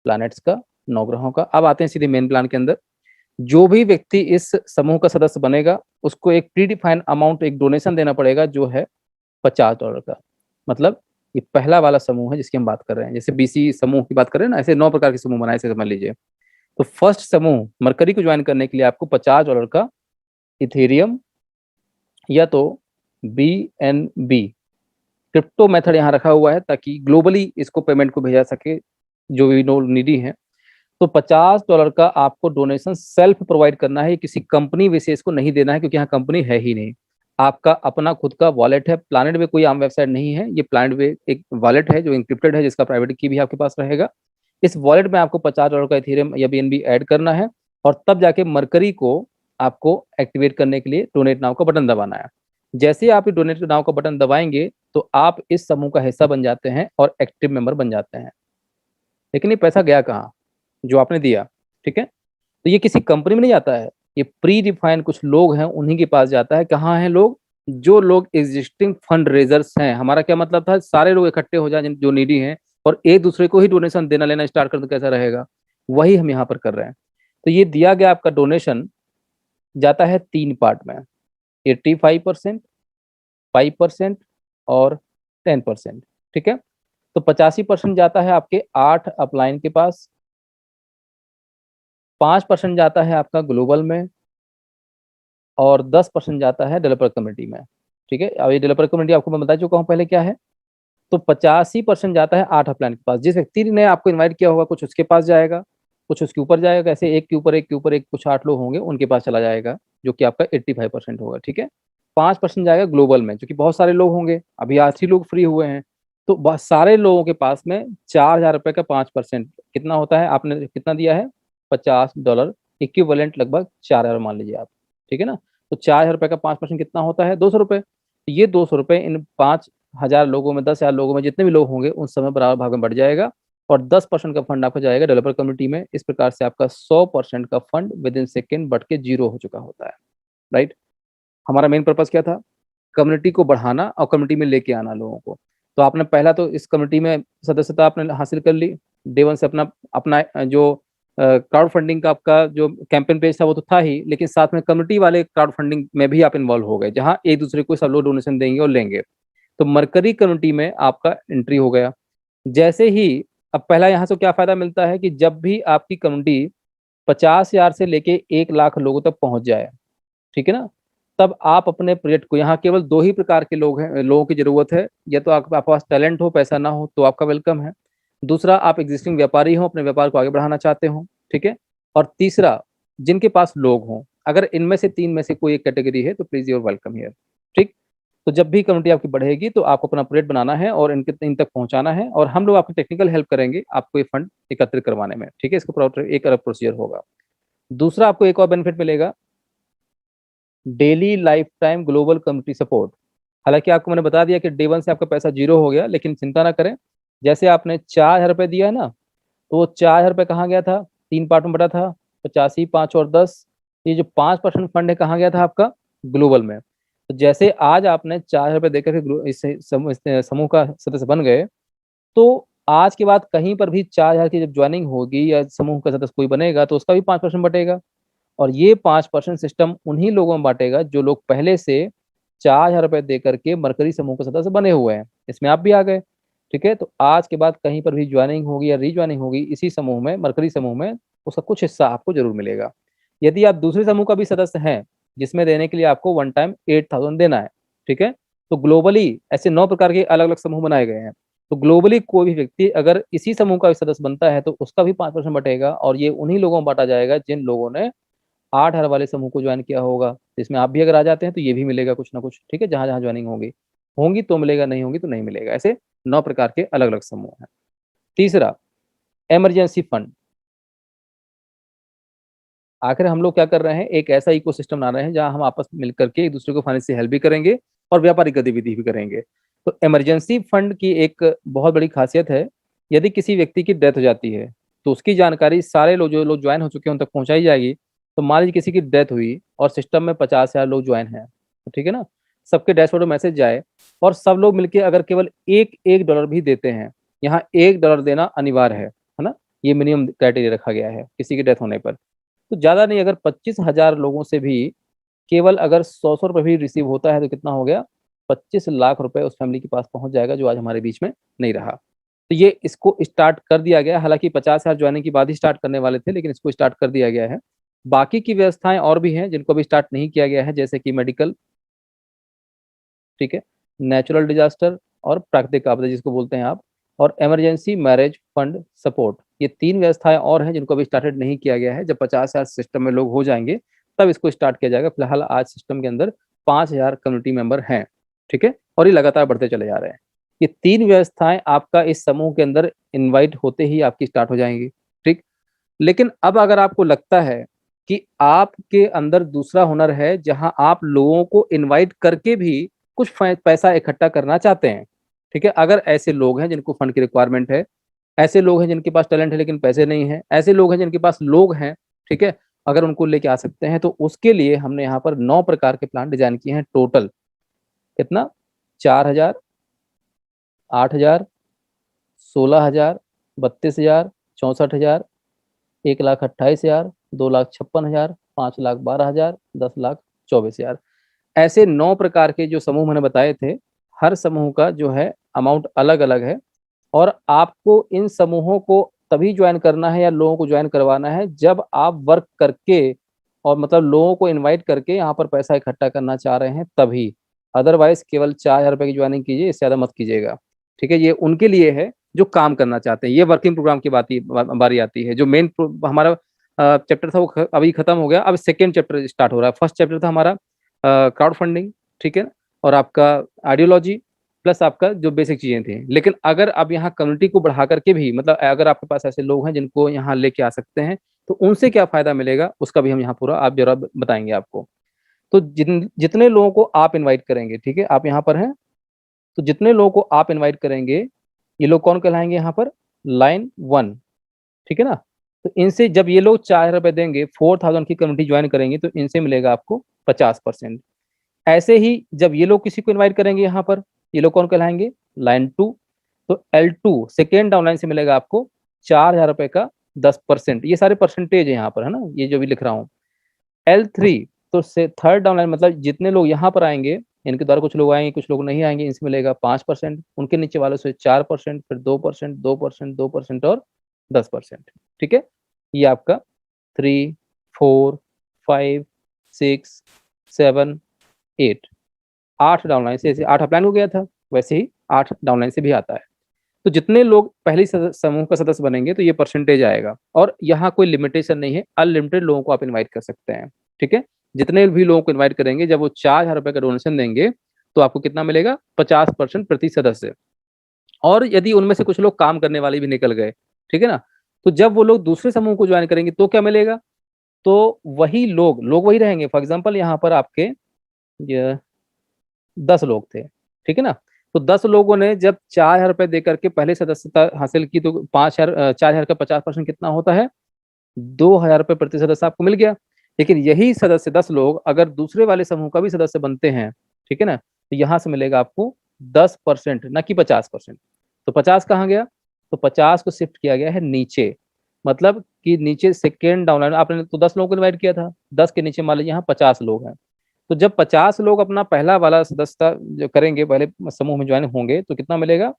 S1: प्लैनेट्स का, 9 ग्रहों का। अब आते हैं सीधे मेन प्लान के अंदर। जो भी व्यक्ति इस समूह का सदस्य बनेगा उसको एक प्री डिफाइंड अमाउंट, एक डोनेशन देना पड़ेगा जो है $50 का। मतलब ये पहला वाला समूह है जिसकी हम बात कर रहे हैं। जैसे बीसी समूह की बात कर रहे हैं ना, ऐसे 9 प्रकार के समूह बनाए, ऐसे समझ लीजिए। तो फर्स्ट समूह मरकरी को ज्वाइन करने के लिए आपको $50 का इथेरियम या तो BNB क्रिप्टो मेथड यहाँ रखा हुआ है ताकि ग्लोबली इसको पेमेंट को भेजा सके जो भी नो नीडी है। तो $50 का आपको डोनेशन सेल्फ प्रोवाइड करना है, किसी कंपनी विशेष को नहीं देना है क्योंकि यहाँ कंपनी है ही नहीं। आपका अपना खुद का वॉलेट है। प्लानेट वे कोई आम वेबसाइट नहीं है, ये प्लानेट वे एक वॉलेट है जो इंक्रिप्टेड है, जिसका प्राइवेट की भी आपके पास रहेगा। इस वॉलेट में आपको $50 का इथेरियम या BNB ऐड करना है और तब जाके मरकरी को आपको एक्टिवेट करने के लिए डोनेट नाउ का बटन दबाना है। जैसे ही आप डोनेट नाउ का बटन दबाएंगे तो आप इस समूह का हिस्सा बन जाते हैं और एक्टिव मेंबर बन जाते हैं। लेकिन ये पैसा गया कहाँ जो आपने दिया, ठीक है? तो ये किसी कंपनी में नहीं जाता है, ये प्री डिफाइंड कुछ लोग हैं उन्हीं के पास जाता है। कहाँ हैं लोग? जो लोग एग्जिस्टिंग फंड रेजर्स हैं। हमारा क्या मतलब था, सारे लोग इकट्ठे हो जाए जो नीडी हैं और एक दूसरे को ही डोनेशन देना लेना स्टार्ट कर, तो कैसा रहेगा? वही हम यहाँ पर कर रहे हैं। तो ये दिया गया आपका डोनेशन जाता है 3 पार्ट में, 85%, 5% और 10%, ठीक है? तो 85% जाता है आपके 8 अपलाइन के पास, 5% जाता है आपका ग्लोबल में और 10% जाता है डेवलपर कम्युनिटी में, ठीक है? अब ये डेवलपर कम्युनिटी आपको मैं बता चुका हूँ पहले क्या है। तो 85% जाता है 8 अपलाइन के पास। जिस व्यक्ति ने आपको इन्वाइट किया होगा कुछ उसके पास जाएगा, कुछ उसके ऊपर जाएगा, ऐसे एक के ऊपर एक के ऊपर एक, कुछ 8 लोग होंगे उनके पास चला जाएगा, जो कि आपका 85% होगा, ठीक है? 5% जाएगा ग्लोबल में, क्योंकि बहुत सारे लोग होंगे, अभी 8 ही लोग फ्री हुए हैं। तो सारे लोगों के पास में $4000 का 5% कितना होता है? आपने कितना दिया है? $50, इक्विवेलेंट लगभग 4000 मान लीजिए आप, ठीक है ना? तो $4000 का 5% कितना होता है? ₹200। तो ये ₹200 इन 5000 लोगों में, 10,000 लोगों में जितने भी लोग होंगे उन समय बराबर भाग में बढ़ जाएगा और 10% का फंड आपका जाएगा डेवलपर कम्युनिटी में। इस प्रकार से आपका 100% का फंड विद इन सेकेंड बढ़ के 0 हो चुका होता है, राइट? हमारा मेन पर्पस क्या था? कम्युनिटी को बढ़ाना और कम्युनिटी में लेके आना लोगों को। तो आपने पहला तो इस कम्युनिटी में सदस्यता आपने हासिल कर ली, डे वन से अपना अपना जो क्राउड फंडिंग का आपका जो कैंपेन पेज था वो तो था ही, लेकिन साथ में कम्युनिटी वाले क्राउड फंडिंग में भी आप इन्वॉल्व हो गए, जहाँ एक दूसरे को सब लोग डोनेशन देंगे और लेंगे। तो मरकरी कम्युनिटी में आपका एंट्री हो गया। जैसे ही अब पहला यहाँ से क्या फायदा मिलता है कि जब भी आपकी कम्युनिटी 50,000 से लेके 1 लाख लोगों तक पहुंच जाए, ठीक है ना, तब आप अपने प्रोजेक्ट को, यहाँ केवल 2 ही प्रकार के लोगों की जरूरत है। या तो आपके पास टैलेंट हो, पैसा ना हो तो आपका वेलकम है। दूसरा, आप एग्जिस्टिंग व्यापारी हो, अपने व्यापार को आगे बढ़ाना चाहते हो, ठीक है? और तीसरा, जिनके पास लोग हों। अगर इनमें से 3 में से कोई एक कैटेगरी है तो प्लीज यूर वेलकम हियर, ठीक? तो जब भी कम्युनिटी आपकी बढ़ेगी तो आपको अपना प्रोजेक्ट बनाना है और इन तक पहुंचाना है, और हम लोग आपकी टेक्निकल हेल्प करेंगे आपको ये फंड एकत्रित करवाने में, ठीक है? इसका एक अलग प्रोसीजर होगा। दूसरा, आपको एक और बेनिफिट मिलेगा, daily life time global community support. हालांकि आपको मैंने बता दिया कि डे वन से आपका पैसा 0 हो गया, लेकिन चिंता ना करें। जैसे आपने $4000 दिया है ना, तो वो $4000 कहाँ गया था? 3 पार्ट में बटा था, 85, 5 और 10। ये जो 5% फंड है कहाँ गया था आपका? ग्लोबल में। तो जैसे आज आपने $4000 देकर के इस समूह का सदस्य बन गए, तो आज के बाद कहीं पर भी 4000 की जब ज्वाइनिंग होगी या समूह का सदस्य कोई बनेगा तो उसका भी 5% बटेगा। और ये 5% सिस्टम उन्हीं लोगों में बांटेगा जो लोग पहले से $4000 दे करके मरकरी समूह के सदस्य बने हुए हैं। इसमें आप भी आ गए, ठीक है? तो आज के बाद कहीं पर भी ज्वाइनिंग होगी या रीज्वाइनिंग होगी इसी समूह में, मरकरी समूह में, उसका कुछ हिस्सा आपको जरूर मिलेगा। यदि आप दूसरे समूह का भी सदस्य हैं, जिसमें देने के लिए आपको वन टाइम 8000 देना है, ठीक है? तो ग्लोबली ऐसे 9 प्रकार के अलग अलग समूह बनाए गए हैं। तो ग्लोबली कोई भी व्यक्ति अगर इसी समूह का सदस्य बनता है तो उसका भी 5% बटेगा, और ये उन्हीं लोगों में बांटा जाएगा जिन लोगों ने 8 वाले समूह को ज्वाइन किया होगा। इसमें आप भी अगर आ जाते हैं तो ये भी मिलेगा कुछ ना कुछ, ठीक है? जहां जहां ज्वाइनिंग होगी होंगी तो मिलेगा, नहीं होंगी तो नहीं मिलेगा। ऐसे 9 प्रकार के अलग अलग समूह हैं। तीसरा, इमरजेंसी फंड। आखिर हम लोग क्या कर रहे हैं? एक ऐसा इकोसिस्टम बना रहे हैं जहां हम आपस में मिलकर के एक दूसरे को फाइनेंशियल हेल्प भी करेंगे और व्यापारिक गतिविधि भी करेंगे। तो इमरजेंसी फंड की एक बहुत बड़ी खासियत है, यदि किसी व्यक्ति की डेथ हो जाती है तो उसकी जानकारी सारे लोग, जो लोग ज्वाइन हो चुके हैं, उन तक पहुंचाई जाएगी। तो मान लीजिए किसी की डेथ हुई और सिस्टम में 50,000 लोग ज्वाइन हैं, तो ठीक है ना, सबके डैशबोर्ड में मैसेज जाए और सब लोग मिलकर अगर केवल $1 भी देते हैं, यहाँ $1 देना अनिवार्य है ना? ये मिनिमम क्राइटेरिया रखा गया है किसी की डेथ होने पर। तो ज़्यादा नहीं, अगर 25,000 लोगों से भी केवल अगर 100-100 रुपए भी रिसीव होता है तो कितना हो गया, 25 लाख रुपए उस फैमिली के पास पहुँच जाएगा जो आज हमारे बीच में नहीं रहा। तो ये इसको स्टार्ट कर दिया गया है, हालाँकि 50,000 ज्वाइनिंग के बाद ही स्टार्ट करने वाले थे, लेकिन इसको स्टार्ट कर दिया गया है। बाकी की व्यवस्थाएँ और भी हैं जिनको अभी स्टार्ट नहीं किया गया है, जैसे कि मेडिकल, ठीक है, नेचुरल डिज़ास्टर और प्राकृतिक आपदा जिसको बोलते हैं आप, और इमरजेंसी मैरिज फंड सपोर्ट। ये 3 व्यवस्थाएँ और हैं जिनको अभी स्टार्टेड नहीं किया गया है। जब 50,000 सिस्टम में लोग हो जाएँगे, तब इसको स्टार्ट किया जाएगा। फिलहाल आज सिस्टम के अंदर 5,000 कम्युनिटी मेंबर हैं, ठीक है? और ये लगातार बढ़ते चले जा रहे हैं। ये 3 व्यवस्थाएँ आपका इस समूह के अंदर इनवाइट होते ही आपकी स्टार्ट हो जाएँगी, ठीक? लेकिन अब अगर आपको लगता है कि आपके अंदर दूसरा हुनर है, जहाँ आप लोगों को इनवाइट करके भी कुछ पैसा इकट्ठा करना चाहते हैं, ठीक है? अगर ऐसे लोग हैं जिनको फंड की रिक्वायरमेंट है, ऐसे लोग हैं जिनके पास टैलेंट है लेकिन पैसे नहीं हैं, ऐसे लोग हैं जिनके पास लोग हैं, ठीक है? अगर उनको लेके आ सकते हैं, तो उसके लिए हमने यहाँ पर 9 प्रकार के प्लान डिज़ाइन किए हैं टोटल। कितना? 4,000, 8,000, 16,000, 32,000, 64,000, 1,28,000, 2,56,000, 5,12,000, 10,24,000। ऐसे 9 प्रकार के जो समूह मैंने बताए थे, हर समूह का जो है अमाउंट अलग-अलग है और आपको इन समूहों को तभी जॉइन करना है या लोगों को जॉइन करवाना है जब आप वर्क करके और मतलब लोगों को इनवाइट करके यहाँ पर पैसा इकट्ठा करना चाह रहे हैं तभी। अदरवाइज़ केवल ₹4,000 की जॉइनिंग कीजिए, इससे ज़्यादा मत कीजिएगा। ठीक है? ये उनके लिए है जो काम करना चाहते हैं। ये वर्किंग प्रोग्राम की बारी आती है। जो मेन हमारा चैप्टर था वो अभी खत्म हो गया। अब सेकंड चैप्टर स्टार्ट हो रहा है। फर्स्ट चैप्टर था हमारा क्राउड फंडिंग, ठीक है? और आपका आइडियोलॉजी प्लस आपका जो बेसिक चीज़ें थी। लेकिन अगर आप यहाँ कम्युनिटी को बढ़ा कर के भी मतलब अगर आपके पास ऐसे लोग हैं जिनको यहाँ लेके आ सकते हैं, तो उनसे क्या फ़ायदा मिलेगा उसका भी हम यहाँ पूरा आप ज़रा बताएँगे आपको। तो जितने लोगों को आप इनवाइट करेंगे, ठीक है? आप यहाँ पर हैं, तो जितने लोगों को आप इनवाइट करेंगे, ये लोग कौन कहलाएँगे यहाँ पर? लाइन 1, ठीक है ना? तो इनसे जब ये लोग ₹4,000 देंगे, 4,000 की कम्युनिटी जॉइन करेंगे, तो इनसे मिलेगा आपको 50%। ऐसे ही जब ये लोग किसी को इनवाइट करेंगे यहाँ पर, ये लोग कौन कहलाएँगे? लाइन 2, तो L2 सेकंड डाउनलाइन से मिलेगा आपको ₹4,000 का 10%। ये सारे परसेंटेज है यहाँ पर, है ना? ये जो भी लिख रहा हूँ। L3 तो से थर्ड डाउनलाइन मतलब जितने लोग यहाँ पर आएँगे, इनके द्वारा कुछ लोग आएँगे, कुछ लोग नहीं आएँगे, इनसे मिलेगा 5%, उनके नीचे वालों से 4%, फिर 2%, 2%, 2% और 10%, ठीक है? ये आपका 3, 4, 5, 6, 7, 8 8 डाउनलाइन से जैसे 8 अपलाइन हो गया था, वैसे ही 8 डाउनलाइन से भी आता है। तो जितने लोग पहले समूह का सदस्य बनेंगे तो ये परसेंटेज आएगा और यहाँ कोई लिमिटेशन नहीं है, अनलिमिटेड लोगों को आप इनवाइट कर सकते हैं, ठीक है? जितने भी लोगों को इनवाइट करेंगे जब वो ₹4,000 का डोनेशन देंगे, तो आपको कितना मिलेगा? 50% प्रति सदस्य और यदि उनमें से कुछ लोग काम करने वाले भी निकल गए, ठीक है ना? तो जब वो लोग दूसरे समूह को जॉइन करेंगे तो क्या मिलेगा? तो वही लोग वही रहेंगे। फॉर एग्ज़ाम्पल यहाँ पर आपके य 10 लोग थे, ठीक है ना? तो 10 लोगों ने जब ₹4,000 देकर के पहले सदस्यता हासिल की तो 4,000 का 50% कितना होता है? ₹2,000 प्रति सदस्य आपको मिल गया। लेकिन यही सदस्य 10 लोग अगर दूसरे वाले समूह का भी सदस्य बनते हैं, ठीक है ना? तो यहाँ से मिलेगा आपको 10% ना कि 50%। तो 50 कहाँ गया? तो 50 को शिफ्ट किया गया है नीचे। मतलब कि नीचे सेकंड डाउनलाइन आपने तो 10 लोगों को इनवाइट किया था, 10 के नीचे मान लीजिए यहाँ 50 लोग हैं। तो जब 50 लोग अपना पहला वाला सदस्यता जो करेंगे, पहले समूह में जॉइन होंगे, तो कितना मिलेगा?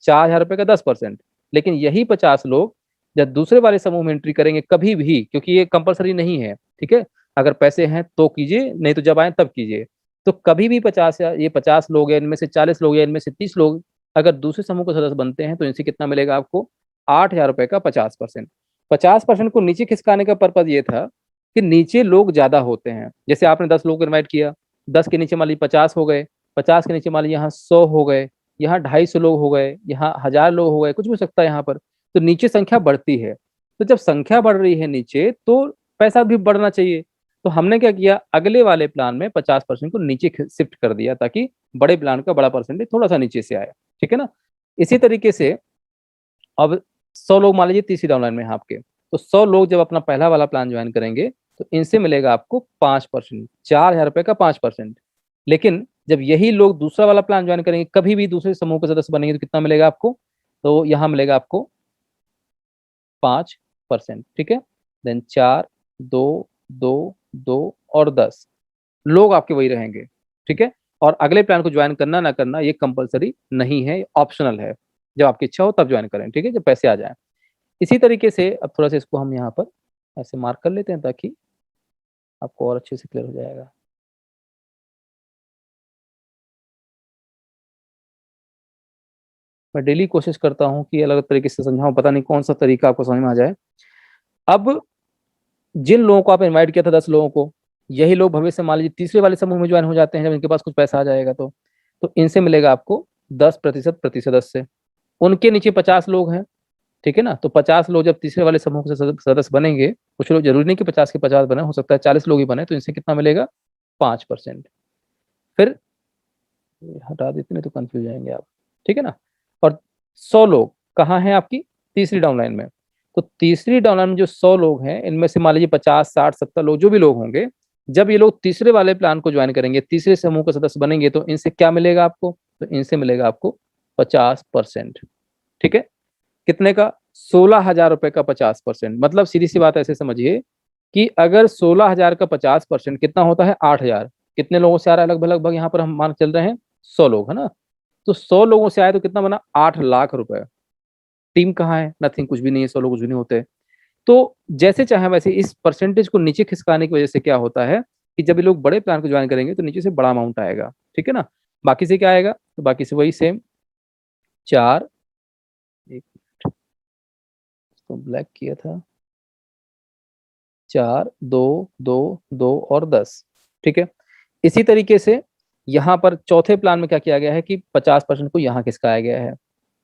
S1: ₹4,000 का 10%। लेकिन यही 50 लोग जब दूसरे वाले समूह में एंट्री करेंगे कभी भी, क्योंकि ये कंपल्सरी नहीं है, ठीक है? अगर पैसे हैं तो कीजिए, नहीं तो जब आएँ तब कीजिए। तो कभी भी 50 या ये 50 लोग या इनमें से 40 लोग या इनमें से 30 लोग अगर दूसरे समूह के सदस्य बनते हैं, तो इनसे कितना मिलेगा आपको? ₹8,000 का 50%। 50% को नीचे खिसकाने का पर्पज़ ये था कि नीचे लोग ज़्यादा होते हैं। जैसे आपने 10 लोग को इनवाइट किया, 10 के नीचे मान लीजिए 50 हो गए, 50 के नीचे मान लीजिए यहाँ 100 हो गए, यहाँ 250 लोग हो गए, यहाँ 1000 लोग हो गए, कुछ भी हो सकता है यहाँ पर। तो नीचे संख्या बढ़ती है। तो जब संख्या बढ़ रही है नीचे, तो पैसा भी बढ़ना चाहिए। तो हमने क्या किया, अगले वाले प्लान में 50% को नीचे शिफ्ट कर दिया ताकि बड़े प्लान का बड़ा परसेंटेज थोड़ा-सा नीचे से आए। ठीक है ना? इसी तरीके से अब 100 लोग मान लीजिए तीसरी डाउनलाइन में हैं आपके, तो 100 लोग जब अपना पहला वाला प्लान जॉइन करेंगे, तो इनसे मिलेगा आपको 5%, ₹4,000 का 5%। लेकिन जब यही लोग दूसरा वाला प्लान जॉइन करेंगे, कभी भी दूसरे समूह के सदस्य बनेंगे तो कितना मिलेगा आपको? तो यहाँ मिलेगा आपको 5%, ठीक है? देन 4, 2, 2, 2 और 10 लोग आपके वही रहेंगे। ठीक है, और अगले प्लान को ज्वाइन करना ना करना ये कंपलसरी नहीं है, ऑप्शनल है। जब आपकी इच्छा हो तब ज्वाइन करें, ठीक है, जब पैसे आ जाए। इसी तरीके से अब थोड़ा सा इसको हम यहाँ पर ऐसे मार्क कर लेते हैं ताकि आपको और अच्छे से क्लियर हो जाएगा। मैं डेली कोशिश करता हूँ कि अलग अलग तरीके से समझाऊं, पता नहीं कौन सा तरीका आपको समझ में आ जाए। अब जिन लोगों को आप इनवाइट किया था 10 लोगों को, यही लोग भविष्य में मान लीजिए तीसरे वाले समूह में ज्वाइन हो जाते हैं जब इनके पास कुछ पैसा आ जाएगा तो इनसे मिलेगा आपको 10% प्रति सदस्य से। उनके नीचे 50 लोग हैं, ठीक है ना, तो 50 लोग जब तीसरे वाले समूह से सदस्य बनेंगे, कुछ लोग जरूरी नहीं कि 50 के 50 बने, हो सकता है 40 लोग ही बने, तो इनसे कितना मिलेगा 5%। फिर हटा देते नहीं तो कंफ्यूज जाएंगे आप, ठीक है ना। और 100 लोग कहाँ हैं आपकी तीसरी डाउनलाइन में, तो तीसरी डाउनलाइन में जो 100 लोग हैं इनमें से मान लीजिए 50, 60, 70 लोग जो भी लोग होंगे, जब ये लोग तीसरे वाले प्लान को ज्वाइन करेंगे, तीसरे समूह के सदस्य बनेंगे, तो इनसे क्या मिलेगा आपको, तो इनसे मिलेगा आपको 50%। ठीक है, कितने का, 16,000 रुपए का 50%। मतलब सीधी सी बात ऐसे समझिए कि अगर 16,000 का 50% कितना होता है 8,000। कितने लोगों से आ रहा है, लगभग लगभग यहाँ पर हम मान चल रहे हैं 100 लोग, है ना। तो 100 लोगों से आए तो कितना बना, 8 लाख रुपए। टीम कहाँ है, नथिंग, कुछ भी नहीं है, 100 लोग कुछ भी नहीं होते। तो जैसे चाहे वैसे इस परसेंटेज को नीचे खिसकाने की वजह से क्या होता है कि जब ये लोग बड़े प्लान को ज्वाइन करेंगे तो नीचे से बड़ा अमाउंट आएगा, ठीक है ना। बाकी से क्या आएगा, तो बाकी से वही सेम 4, एक तो ब्लैक किया था, 4, 2, 2, 2 और 10। ठीक है, इसी तरीके से यहाँ पर चौथे प्लान में क्या किया गया है कि 50% को यहाँ खिसकाया गया है,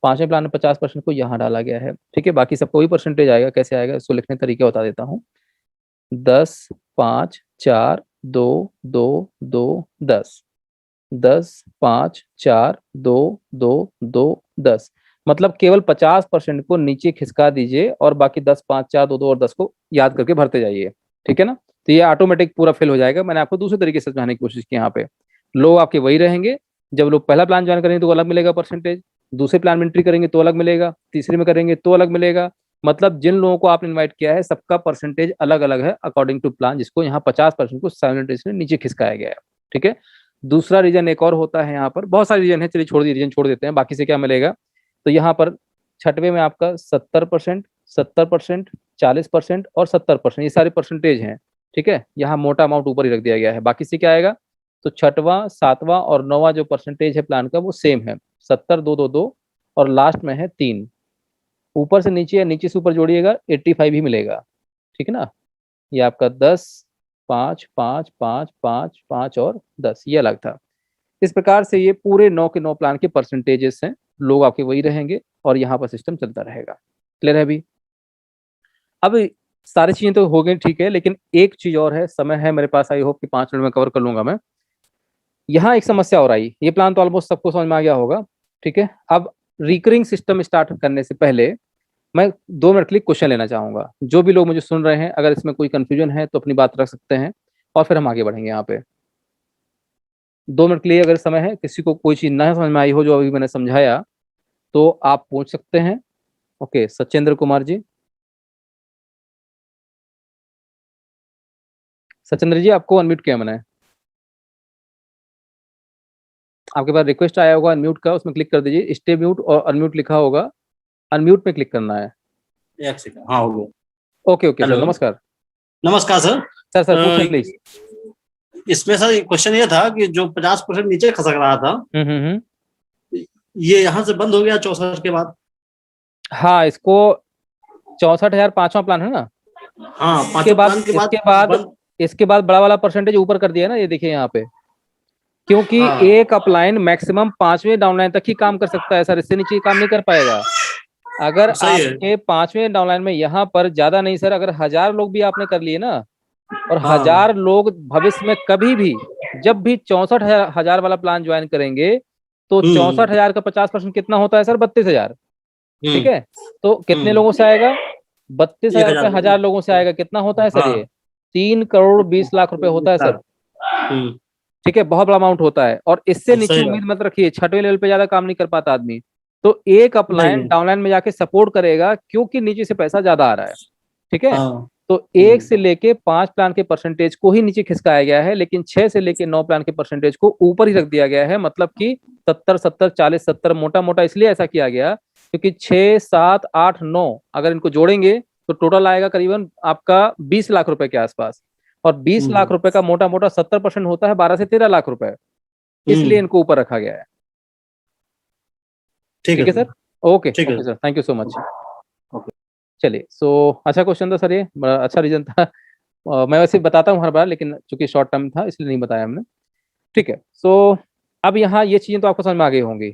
S1: पांचवें प्लान में 50% को यहाँ डाला गया है। ठीक है, बाकी सबको वही परसेंटेज आएगा, कैसे आएगा इसको लिखने का तरीका बता देता हूँ। 10, 5, 4, 2, 2, 2, 10, 10, 5, 4, 2, 2, 2, 10। मतलब केवल 50% को नीचे खिसका दीजिए और बाकी 10, 5, 4, 2, 2 और 10 को याद करके भरते जाइए, ठीक है ना। तो ये ऑटोमेटिक पूरा फिल हो जाएगा। मैंने आपको दूसरे तरीके से समझाने की कोशिश की। यहाँ पे लोग आपके वही रहेंगे, जब लोग पहला प्लान ज्वाइन करेंगे तो अलग मिलेगा परसेंटेज, दूसरे प्लान में एंट्री करेंगे तो अलग मिलेगा, तीसरे में करेंगे तो अलग मिलेगा। मतलब जिन लोगों को आपने इन्वाइट किया है सबका परसेंटेज अलग अलग है अकॉर्डिंग टू प्लान, जिसको यहाँ 50% को साइमल्टेनियसली नीचे खिसकाया गया है, ठीक है। दूसरा रीजन एक और होता है, यहाँ पर बहुत सारे रीजन है, चलिए छोड़ दिए, रीजन छोड़ देते हैं। बाकी से क्या मिलेगा, तो यहाँ पर छठवें में आपका 70%, 70%, 40% और 70%, ये सारे परसेंटेज हैं, ठीक है। यहाँ मोटा अमाउंट ऊपर ही रख दिया गया है। बाकी से क्या आएगा, तो छठवां, सातवां और नौवां जो परसेंटेज है प्लान का वो सेम है, 70, 2, 2, 2 और लास्ट में है 3। ऊपर से नीचे या नीचे से ऊपर जोड़िएगा 85 ही मिलेगा, ठीक है ना। ये आपका 10, 5, 5, 5, 5, 5 और 10 ये अलग था। इस प्रकार से ये पूरे 9 के 9 प्लान के परसेंटेजेस हैं, लोग आपके वही रहेंगे और यहाँ पर सिस्टम चलता रहेगा। क्लियर है अभी। अब सारी चीजें तो हो गई, ठीक है, लेकिन एक चीज और है, समय है मेरे पास, आई होप कि 5 मिनट में कवर कर लूंगा मैं। यहाँ एक समस्या और आई, ये प्लान तो ऑलमोस्ट सबको समझ में आ गया होगा, ठीक है। अब रिकरिंग सिस्टम स्टार्ट करने से पहले मैं 2 मिनट के लिए क्वेश्चन लेना चाहूंगा। जो भी लोग मुझे सुन रहे हैं, अगर इसमें कोई कंफ्यूजन है तो अपनी बात रख सकते हैं और फिर हम आगे बढ़ेंगे। यहाँ पे 2 मिनट के लिए अगर समय है, किसी को कोई चीज ना समझ में आई हो जो अभी मैंने समझाया, तो आप पूछ सकते हैं। ओके, सत्येंद्र कुमार जी, सत्येंद्र जी आपको अनम्यूट किया मैंने, आपके पास रिक्वेस्ट आया होगा अनम्यूट का, उसमें क्लिक कर दीजिए, स्टे म्यूट और अनम्यूट लिखा होगा, अनम्यूट पे क्लिक करना है।
S2: एक सेकंड, हाँ हो गया।
S1: ओके ओके सर,
S2: हेलो,
S1: नमस्कार।
S2: नमस्कार सर।
S1: सर सर पूछें प्लीज।
S2: इसमें सर क्वेश्चन ये था कि जो 50% नीचे खसक रहा था,
S1: हम्म।
S2: ये यहाँ से बंद हो गया 64 के बाद।
S1: हाँ, इसको 64,000 पांचवा प्लान है ना।
S2: हाँ,
S1: इसके
S2: पांचों
S1: बाद
S2: प्लान के बाद
S1: इसके बाद
S2: बंद।
S1: इसके बाद बड़ा वाला परसेंटेज ऊपर कर दिया है ना, ये देखिए यहाँ पे। क्योंकि
S2: हाँ,
S1: एक अपलाइन मैक्सिमम 5वें डाउनलाइन तक ही काम कर सकता है सर, इससे नीचे काम नहीं कर पाएगा। अगर
S2: सही है।
S1: आपके 5वें डाउनलाइन में यहाँ पर ज्यादा नहीं सर, अगर 1,000 लोग भी आपने कर लिए ना, और
S2: हाँ,
S1: 1,000 लोग भविष्य में कभी भी जब भी 64,000 वाला प्लान ज्वाइन करेंगे, तो
S2: हम्म,
S1: 64,000 का 50% कितना होता है सर, 32,000। ठीक
S2: हम्म,
S1: है, तो कितने
S2: हम्म,
S1: लोगों से आएगा, 32,000 रुपये
S2: 1,000
S1: 1,000 लोगों से आएगा, कितना होता है सर
S2: हाँ,
S1: ये, 3,20,00,000 रुपए होता है सर।
S2: हम्म,
S1: ठीक है, बहुत बड़ा अमाउंट होता है, और इससे नीचे
S2: सही
S1: उम्मीद
S2: बात।
S1: मत रखिए, छठवें लेवल पे ज्यादा काम नहीं कर पाता आदमी। तो एक
S2: नहीं
S1: अपलाइन
S2: नहीं,
S1: डाउनलाइन में जाके सपोर्ट करेगा, क्योंकि नीचे से पैसा ज्यादा आ रहा है, ठीक है।
S2: हाँ,
S1: तो 1 से लेके 5 प्लान के परसेंटेज को ही नीचे खिसकाया गया है, लेकिन 6 से लेके 9 प्लान के परसेंटेज को ऊपर ही रख दिया गया है। मतलब कि 70 70 40 70 मोटा मोटा इसलिए ऐसा किया गया क्योंकि 6 7 8 9 अगर इनको जोड़ेंगे तो टोटल आएगा करीबन आपका 20 लाख रुपए के आसपास, और 20 लाख रुपए का मोटा मोटा 70% होता है 12 से 13 लाख रुपए, इसलिए इनको ऊपर रखा गया है। ठीक है sir, okay okay sir, thank you so much. चलिए, सो अच्छा क्वेश्चन था सर, ये बड़ा अच्छा रीजन था। मैं वैसे बताता हूँ हर बार, लेकिन चूंकि शॉर्ट टर्म था इसलिए नहीं बताया हमने। ठीक है, सो अब यहाँ ये चीजें तो आपको समझ में आ गई होंगी।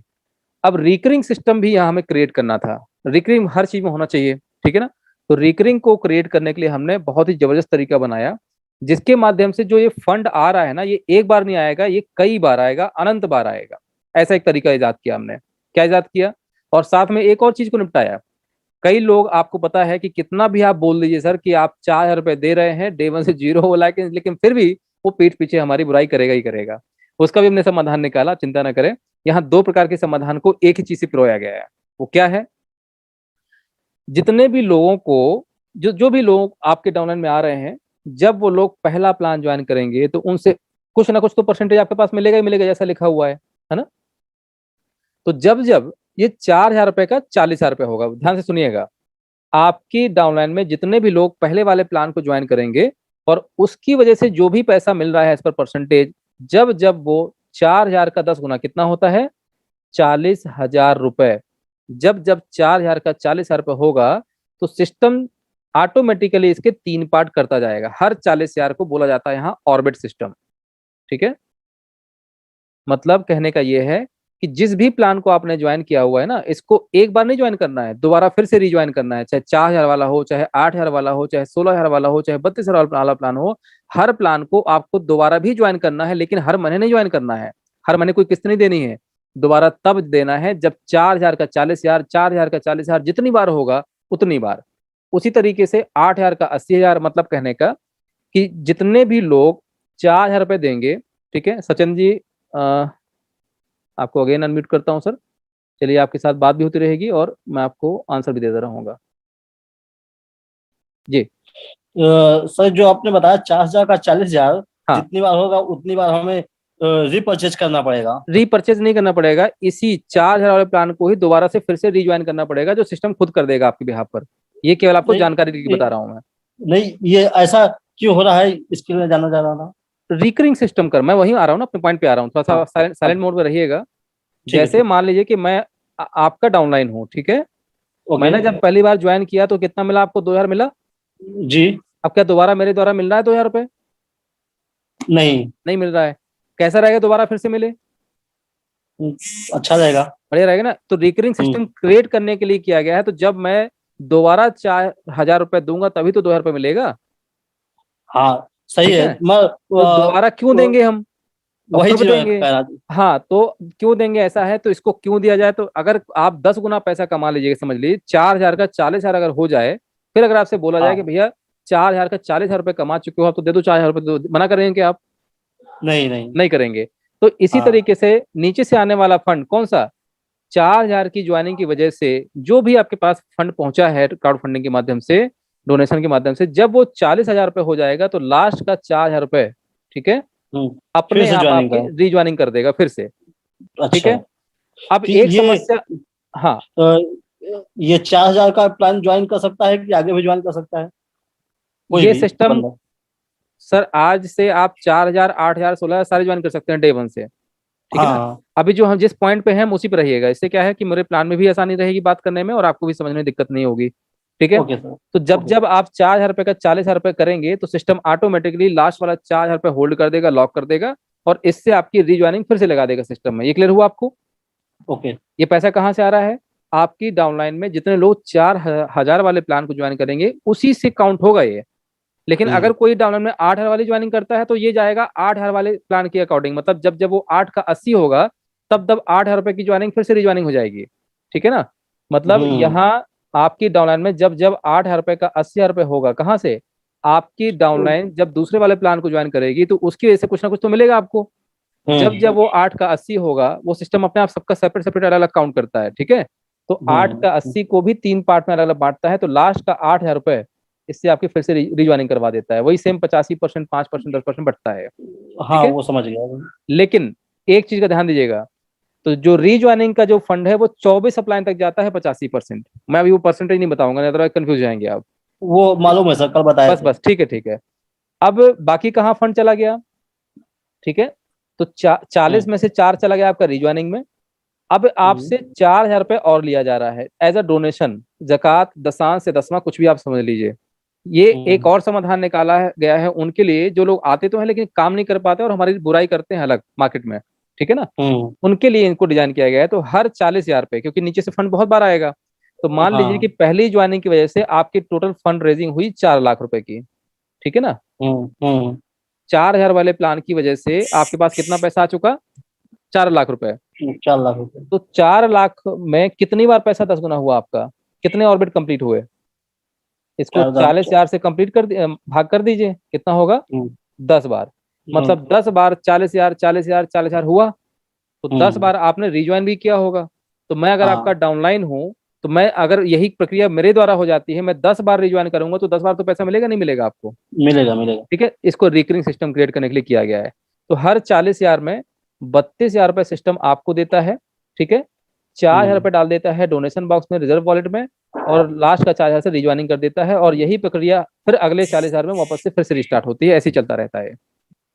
S1: अब रिकरिंग सिस्टम भी यहाँ हमें क्रिएट करना था। रिकरिंग हर चीज में होना चाहिए, ठीक है ना। तो रिकरिंग को क्रिएट करने के लिए हमने बहुत ही जबरदस्त तरीका बनाया, जिसके माध्यम से जो ये फंड आ रहा है ना, ये एक बार नहीं आएगा, ये कई बार आएगा, अनंत बार आएगा। ऐसा एक तरीका इजाद किया हमने। क्या इजाद किया? और साथ में एक और चीज को निपटाया। कई लोग, आपको पता है कि कितना भी आप बोल दीजिए सर कि आप 4,000 रुपए दे रहे हैं, डे वन से जीरो हो, लेकिन फिर भी वो पीठ पीछे हमारी बुराई करेगा ही करेगा। उसका भी हमने समाधान निकाला, चिंता ना करें। यहाँ 2 प्रकार के समाधान को एक ही चीज से पिरोया गया है। वो क्या है? जितने भी लोगों को, जो भी लोग आपके डाउनलाइन में आ रहे हैं, जब वो लोग पहला प्लान ज्वाइन करेंगे तो उनसे कुछ ना कुछ तो परसेंटेज आपके पास मिलेगा ही मिलेगा, जैसा लिखा हुआ है ना। तो जब जब ये 4,000 रुपए का 40,000 रुपए होगा, ध्यान से सुनिएगा, आपकी डाउनलाइन में जितने भी लोग पहले वाले प्लान को ज्वाइन करेंगे और उसकी वजह से जो भी पैसा मिल रहा है इस पर परसेंटेज, जब जब वो 4,000 का 10 गुना कितना होता है? 40,000 रुपए। जब जब 4,000 का 40,000 रुपए होगा तो सिस्टम ऑटोमेटिकली इसके 3 पार्ट करता जाएगा। हर 40,000 को बोला जाता है यहाँ ऑर्बिट सिस्टम। ठीक है, मतलब कहने का ये है कि जिस भी प्लान को आपने ज्वाइन किया हुआ है ना, इसको एक बार नहीं ज्वाइन करना है, दोबारा फिर से रिज्वाइन करना है। चाहे 4,000 वाला हो, चाहे 8,000 वाला हो, चाहे 16,000 वाला हो, चाहे 32,000 वाला प्लान हो, हर प्लान को आपको दोबारा भी ज्वाइन करना है, लेकिन हर महीने नहीं ज्वाइन करना है। हर महीने कोई किस्त नहीं देनी है, दोबारा तब देना है जब 4,000 का 40,000, 4,000 का 40,000 जितनी बार होगा उतनी बार। उसी तरीके से 8,000 का 80,000, मतलब कहने का कि जितने भी लोग 4,000 रुपए देंगे। ठीक है सचिन जी, आपको अगेन अनम्यूट करता हूं सर। चलिए, आपके साथ बात भी होती रहेगी और मैं आपको आंसर भी देता रहूंगा जी।
S2: सर जो आपने बताया 4,000 का 40,000,
S1: हाँ,
S2: जितनी बार होगा उतनी बार हमें रीपरचेज करना पड़ेगा।
S1: रीपरचेज नहीं करना पड़ेगा, इसी 4,000 वाले प्लान को ही दोबारा से फिर से रिज्वाइन करना पड़ेगा, जो सिस्टम खुद कर देगा आपके बिहाफ पर। ये केवल आपको
S2: नहीं,
S1: जानकारी के लिए बता रहा हूँ मैं।
S2: नहीं, ये ऐसा क्यों हो रहा है, इसके लिए जानना चाह रहा था।
S1: रिकरिंग सिस्टम कर, मैं वहीं आ रहा हूँ ना, अपने पॉइंट पे आ रहा हूँ। थोड़ा
S2: हाँ,
S1: सा साइलेंट मोड में रहिएगा।
S2: ठीक है,
S1: जैसे मान लीजिए कि मैं आपका डाउनलाइन हूँ, ठीक है।
S2: ओके
S1: मैंने जब पहली बार ज्वाइन किया तो कितना मिला आपको? 2,000 मिला।
S2: जी।
S1: अब क्या दोबारा मेरे द्वारा मिल रहा है 2,000 रुपए?
S2: नहीं,
S1: नहीं मिल रहा है। कैसा रहेगा दोबारा फिर से मिले?
S2: अच्छा रहेगा।
S1: बढ़िया रहेगा ना। तो रिकरिंग सिस्टम क्रिएट करने के लिए किया गया है। तो जब मैं दोबारा 4,000 रुपए दूंगा तभी तो 2,000 रुपए मिलेगा।
S2: हाँ, सही
S1: ठीक
S2: है।
S1: है, तो दोबारा क्यों देंगे हम?
S2: वही
S1: ऑफर पे
S2: चीज मैं
S1: देंगे।
S2: कह रहा था।
S1: हाँ, तो क्यों देंगे ऐसा है, तो इसको क्यों दिया जाए? तो अगर आप 10 गुना पैसा कमा लीजिएगा, समझ लीजिए 4,000 का 40,000 अगर हो जाए, फिर अगर आपसे बोला जाए कि
S2: हाँ,
S1: भैया 4,000 का 40,000 रुपए कमा चुके हो आप, तो दे दो 4,000 रुपए, दो, मना करेंगे कि आप?
S2: नहीं, नहीं,
S1: नहीं करेंगे। तो इसी
S2: हाँ,
S1: तरीके से नीचे से आने वाला फंड कौन सा? 4,000 की ज्वाइनिंग की वजह से जो भी आपके पास फंड पहुंचा है क्राउड फंडिंग के माध्यम से, डोनेशन के माध्यम से, जब वो 40,000 रुपए हो जाएगा तो लास्ट का 4,000 रुपए, ठीक है,
S2: फिर
S1: अपने
S2: से
S1: आप
S2: ज्वाइनिंग
S1: आपके
S2: करें।
S1: रिज्वाइनिंग कर देगा फिर से। ठीक
S2: अच्छा,
S1: है, अब
S2: कि
S1: एक समस्या। हाँ,
S2: अ, ये 4,000 का प्लान ज्वाइन कर सकता है कि आगे भी ज्वाइन कर सकता है कोई
S1: ये
S2: भी
S1: सिस्टम
S2: बंदा?
S1: सर आज से आप 4,000, 8,000, 16,000 सारे ज्वाइन कर सकते हैं डे वन से। ठीक है ना।
S2: हाँ,
S1: अभी जो हम जिस पॉइंट पे हैं हम उसी पे रहिएगा। इससे क्या है कि मेरे प्लान में भी आसानी रहेगी बात करने में और आपको भी समझने में दिक्कत नहीं होगी। ठीक है,
S2: ओके सर,
S1: तो जब
S2: ओके,
S1: जब आप 4,000 रुपए का 40,000 रुपए करेंगे तो सिस्टम ऑटोमेटिकली लास्ट वाला 4,000 रुपए होल्ड कर देगा, लॉक कर देगा, और इससे आपकी रिज्वाइनिंग फिर से लगा देगा सिस्टम में। ये क्लियर हुआ आपको?
S2: ओके,
S1: ये पैसा कहाँ से आ रहा है? आपकी डाउनलाइन में जितने लोग 4,000 वाले प्लान को ज्वाइन करेंगे उसी से काउंट होगा ये। लेकिन अगर कोई डाउनलाइन में 8,000 वाली ज्वाइनिंग करता है तो ये जाएगा 8,000 वाले प्लान के अकॉर्डिंग। मतलब जब जब वो 8 का 80 होगा तब तब 8,000 रुपए की ज्वाइनिंग फिर से रिज्वाइनिंग हो जाएगी। ठीक है ना। मतलब यहाँ आपकी डाउनलाइन में जब जब 8,000 रुपए का 80,000 रुपए होगा, कहाँ से? आपकी डाउनलाइन जब दूसरे वाले प्लान को ज्वाइन करेगी तो उसकी वजह से कुछ ना कुछ तो मिलेगा आपको। जब जब वो 8 का 80 होगा, वो सिस्टम अपने आप सबका सेपरेट सेपरेट अलग अलग काउंट करता है। ठीक है, तो 8 का 80 को भी 3 पार्ट में अलग अलग बांटता है, तो लास्ट का 8,000 रुपए इससे आपकी फिर से रिज्वाइनिंग करवा देता है। वही सेम 85%, 5%, 10% बढ़ता है।
S2: हाँ
S1: ठीक है,
S2: वो समझ गया।
S1: लेकिन एक चीज का ध्यान दीजिएगा, तो जो रीज्वाइनिंग का जो फंड है वो 24 अप्लाई तक जाता है 85%। मैं अभी वो परसेंटेज नहीं बताऊंगा, नहीं तो कंफ्यूज जाएंगे आप।
S2: वो मालूम है सर, कल बताए
S1: बस
S2: थे।
S1: बस, ठीक है ठीक है। अब बाकी कहाँ फंड चला गया? ठीक है, तो 40
S2: हम्म,
S1: में से 4 चला गया आपका रिज्वाइनिंग में। अब
S2: हम्म,
S1: आपसे 4,000 रुपये और लिया जा रहा है एज अ डोनेशन, जकात, दशांश से दसवां, कुछ भी आप समझ लीजिए। ये एक
S2: हम्म,
S1: और समाधान निकाला गया है उनके लिए जो लोग आते तो हैं लेकिन काम नहीं कर पाते और हमारी बुराई करते हैं अलग मार्केट में। ठीक है ना,
S2: हम्म,
S1: उनके लिए इनको डिजाइन किया गया है। तो हर 40,000 रुपये, क्योंकि नीचे से फंड बहुत बार आएगा, तो मान लीजिए कि
S2: हाँ,
S1: पहली ज्वाइनिंग की वजह से आपकी टोटल फंड रेजिंग हुई 4 लाख रुपए की। ठीक है ना,
S2: हम्म, हम्म,
S1: 4,000 वाले प्लान की वजह से आपके पास कितना पैसा आ चुका? 4 लाख रुपए।
S2: 4 लाख रुपए।
S1: तो 4 लाख में कितनी बार पैसा 10 गुना हुआ आपका? कितने ऑर्बिट कंप्लीट हुए? इसको
S2: 4,000।
S1: 40,000 से कंप्लीट भाग कर दीजिए, कितना होगा?
S2: हम्म,
S1: 10 बार।
S2: हम्म,
S1: मतलब 10 बार 40,000, 40,000, 40,000 हुआ, तो दस
S2: हम्म,
S1: बार आपने रिज्वाइन भी किया होगा। तो मैं अगर आपका
S2: हाँ,
S1: डाउनलाइन हूं, तो मैं अगर यही प्रक्रिया मेरे द्वारा हो जाती है, मैं 10 बार रिज्वाइन करूंगा, तो 10 बार तो पैसा मिलेगा नहीं मिलेगा आपको?
S2: मिलेगा मिलेगा।
S1: ठीक है, इसको रिकरिंग सिस्टम क्रिएट करने के लिए किया गया है। तो हर 40,000 में 32,000 रुपये सिस्टम आपको देता है। ठीक है, 4,000 रुपये डाल देता है डोनेशन बॉक्स में, रिजर्व वॉलेट में, और लास्ट का 4,000 से रिज्वाइनिंग कर देता है। और यही प्रक्रिया फिर अगले 40,000 में वापस से फिर से रिस्टार्ट होती है, ऐसे ही चलता रहता है।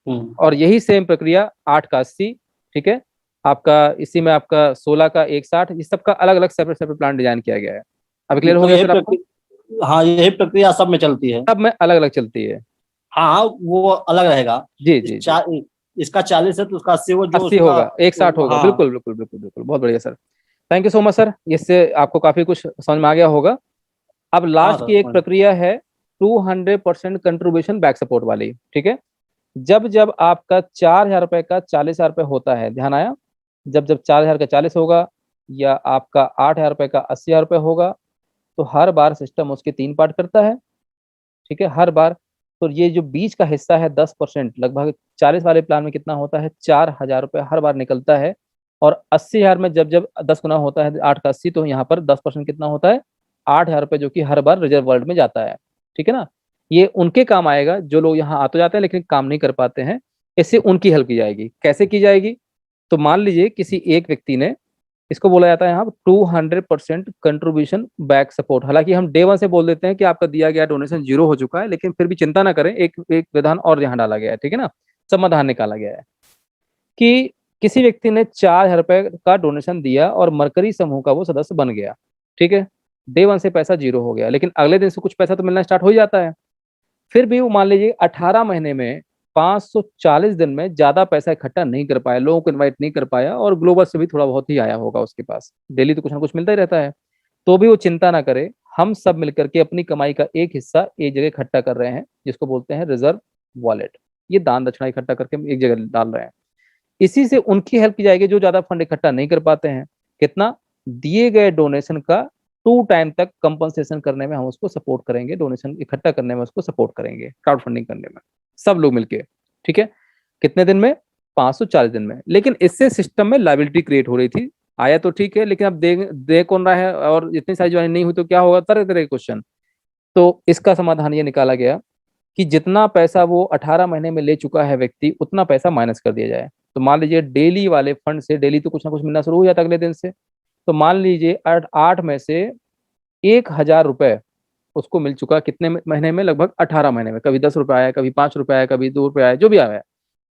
S2: हम्म,
S1: और यही सेम प्रक्रिया 8 का 80। ठीक है, आपका इसी में आपका 16 का 160, इस सब का अलग अलग सेपरेट सेपरेट प्लान डिजाइन किया गया है। अब क्लियर हो
S2: तो
S1: गया
S2: यही
S1: सर आपको?
S2: प्रक्रिया, हाँ यही प्रक्रिया सब में चलती है।
S1: सब में अलग अलग चलती है।
S2: हाँ वो अलग रहेगा।
S1: जी
S2: इस
S1: जी जी।
S2: चार इसका 40 है तो उसका 80 वो जो
S1: 80
S2: उसका।
S1: होगा, 160 होगा,
S2: हाँ।
S1: बिल्कुल बिल्कुल बिल्कुल बिल्कुल, बहुत बढ़िया sir. Thank you so much sir, इससे आपको काफी कुछ समझ में आ गया होगा। अब
S2: हाँ
S1: लास्ट
S2: सर
S1: की एक
S2: समझ।
S1: प्रक्रिया है 200% कंट्रीब्यूशन बैक सपोर्ट वाली। ठीक है, जब जब आपका 4,000 रुपये का 40,000 रुपये होता है, ध्यान आया? जब जब 4,000 का 40 होगा, या आपका 8,000 रुपये का 80,000 रुपये होगा, तो हर बार सिस्टम उसके 3 पार्ट करता है। ठीक है, हर बार। तो ये जो बीच का हिस्सा है 10%, लगभग 40 वाले प्लान में कितना होता है? 4,000 रुपये हर बार निकलता है। और 80,000 में जब जब 10 गुना होता है 8 का 80, तो यहाँ पर 10% कितना होता है? 8,000 रुपये, जो कि हर बार रिजर्व वर्ल्ड में जाता है। ठीक है ना, ये उनके काम आएगा जो लोग यहाँ आ तो जाते हैं लेकिन काम नहीं कर पाते हैं। इससे उनकी हेल्प की जाएगी। कैसे की जाएगी? तो मान लीजिए किसी एक व्यक्ति ने, इसको बोला जाता है यहाँ 200% कंट्रीब्यूशन बैक सपोर्ट। हालांकि हम डे 1 से बोल देते हैं कि आपका दिया गया डोनेशन जीरो हो चुका है, लेकिन फिर भी चिंता ना करें, एक एक विधान और यहाँ डाला गया है। ठीक है ना, समाधान निकाला गया है कि किसी व्यक्ति ने 4,000 रुपये का डोनेशन दिया और मरकरी समूह का वो सदस्य बन गया। ठीक है, डे 1 से पैसा जीरो हो गया, लेकिन अगले दिन से कुछ पैसा तो मिलना स्टार्ट हो ही जाता है। फिर भी वो मान लीजिए 18 महीने में 540 दिन में ज्यादा पैसा इकट्ठा नहीं कर पाया, लोगों को इनवाइट नहीं कर पाया, और ग्लोबल से भी थोड़ा बहुत ही आया होगा उसके पास, डेली तो कुछ ना कुछ मिलता ही रहता है। तो भी वो चिंता ना करे, हम सब मिलकर के अपनी कमाई का एक हिस्सा एक जगह इकट्ठा कर रहे हैं, जिसको बोलते हैं रिजर्व वॉलेट। ये दान दक्षिणा इकट्ठा करके हम एक जगह डाल रहे हैं। इसी से उनकी हेल्प की जाएगी जो ज्यादा फंड इकट्ठा नहीं कर पाते हैं। कितना? दिए गए डोनेशन का 2 टाइम तक कंपनसेशन करने में हम उसको सपोर्ट करेंगे, डोनेशन इकट्ठा करने में उसको सपोर्ट करेंगे, क्राउड फंडिंग करने में, सब लोग मिलके। ठीक है, कितने दिन में? 540 दिन में। लेकिन इससे सिस्टम में लाइबिलिटी क्रिएट हो रही थी। आया तो ठीक है, लेकिन अब दे कौन रहा है, और इतनी सारी ज्वाइनिंग नहीं हुई तो क्या होगा, तरह तरह के क्वेश्चन। तो इसका समाधान ये निकाला गया कि जितना पैसा वो 18 महीने में ले चुका है व्यक्ति, उतना पैसा माइनस कर दिया जाए। तो मान लीजिए डेली वाले फंड से डेली तो कुछ ना कुछ मिलना शुरू हो जाता है अगले दिन से। तो मान लीजिए 8 में से 1,000 रुपये उसको मिल चुका कितने महीने में? लगभग 18 महीने में। कभी 10 रुपये आया, कभी 5 रुपये आया, कभी 2 रुपये आया, जो भी आया।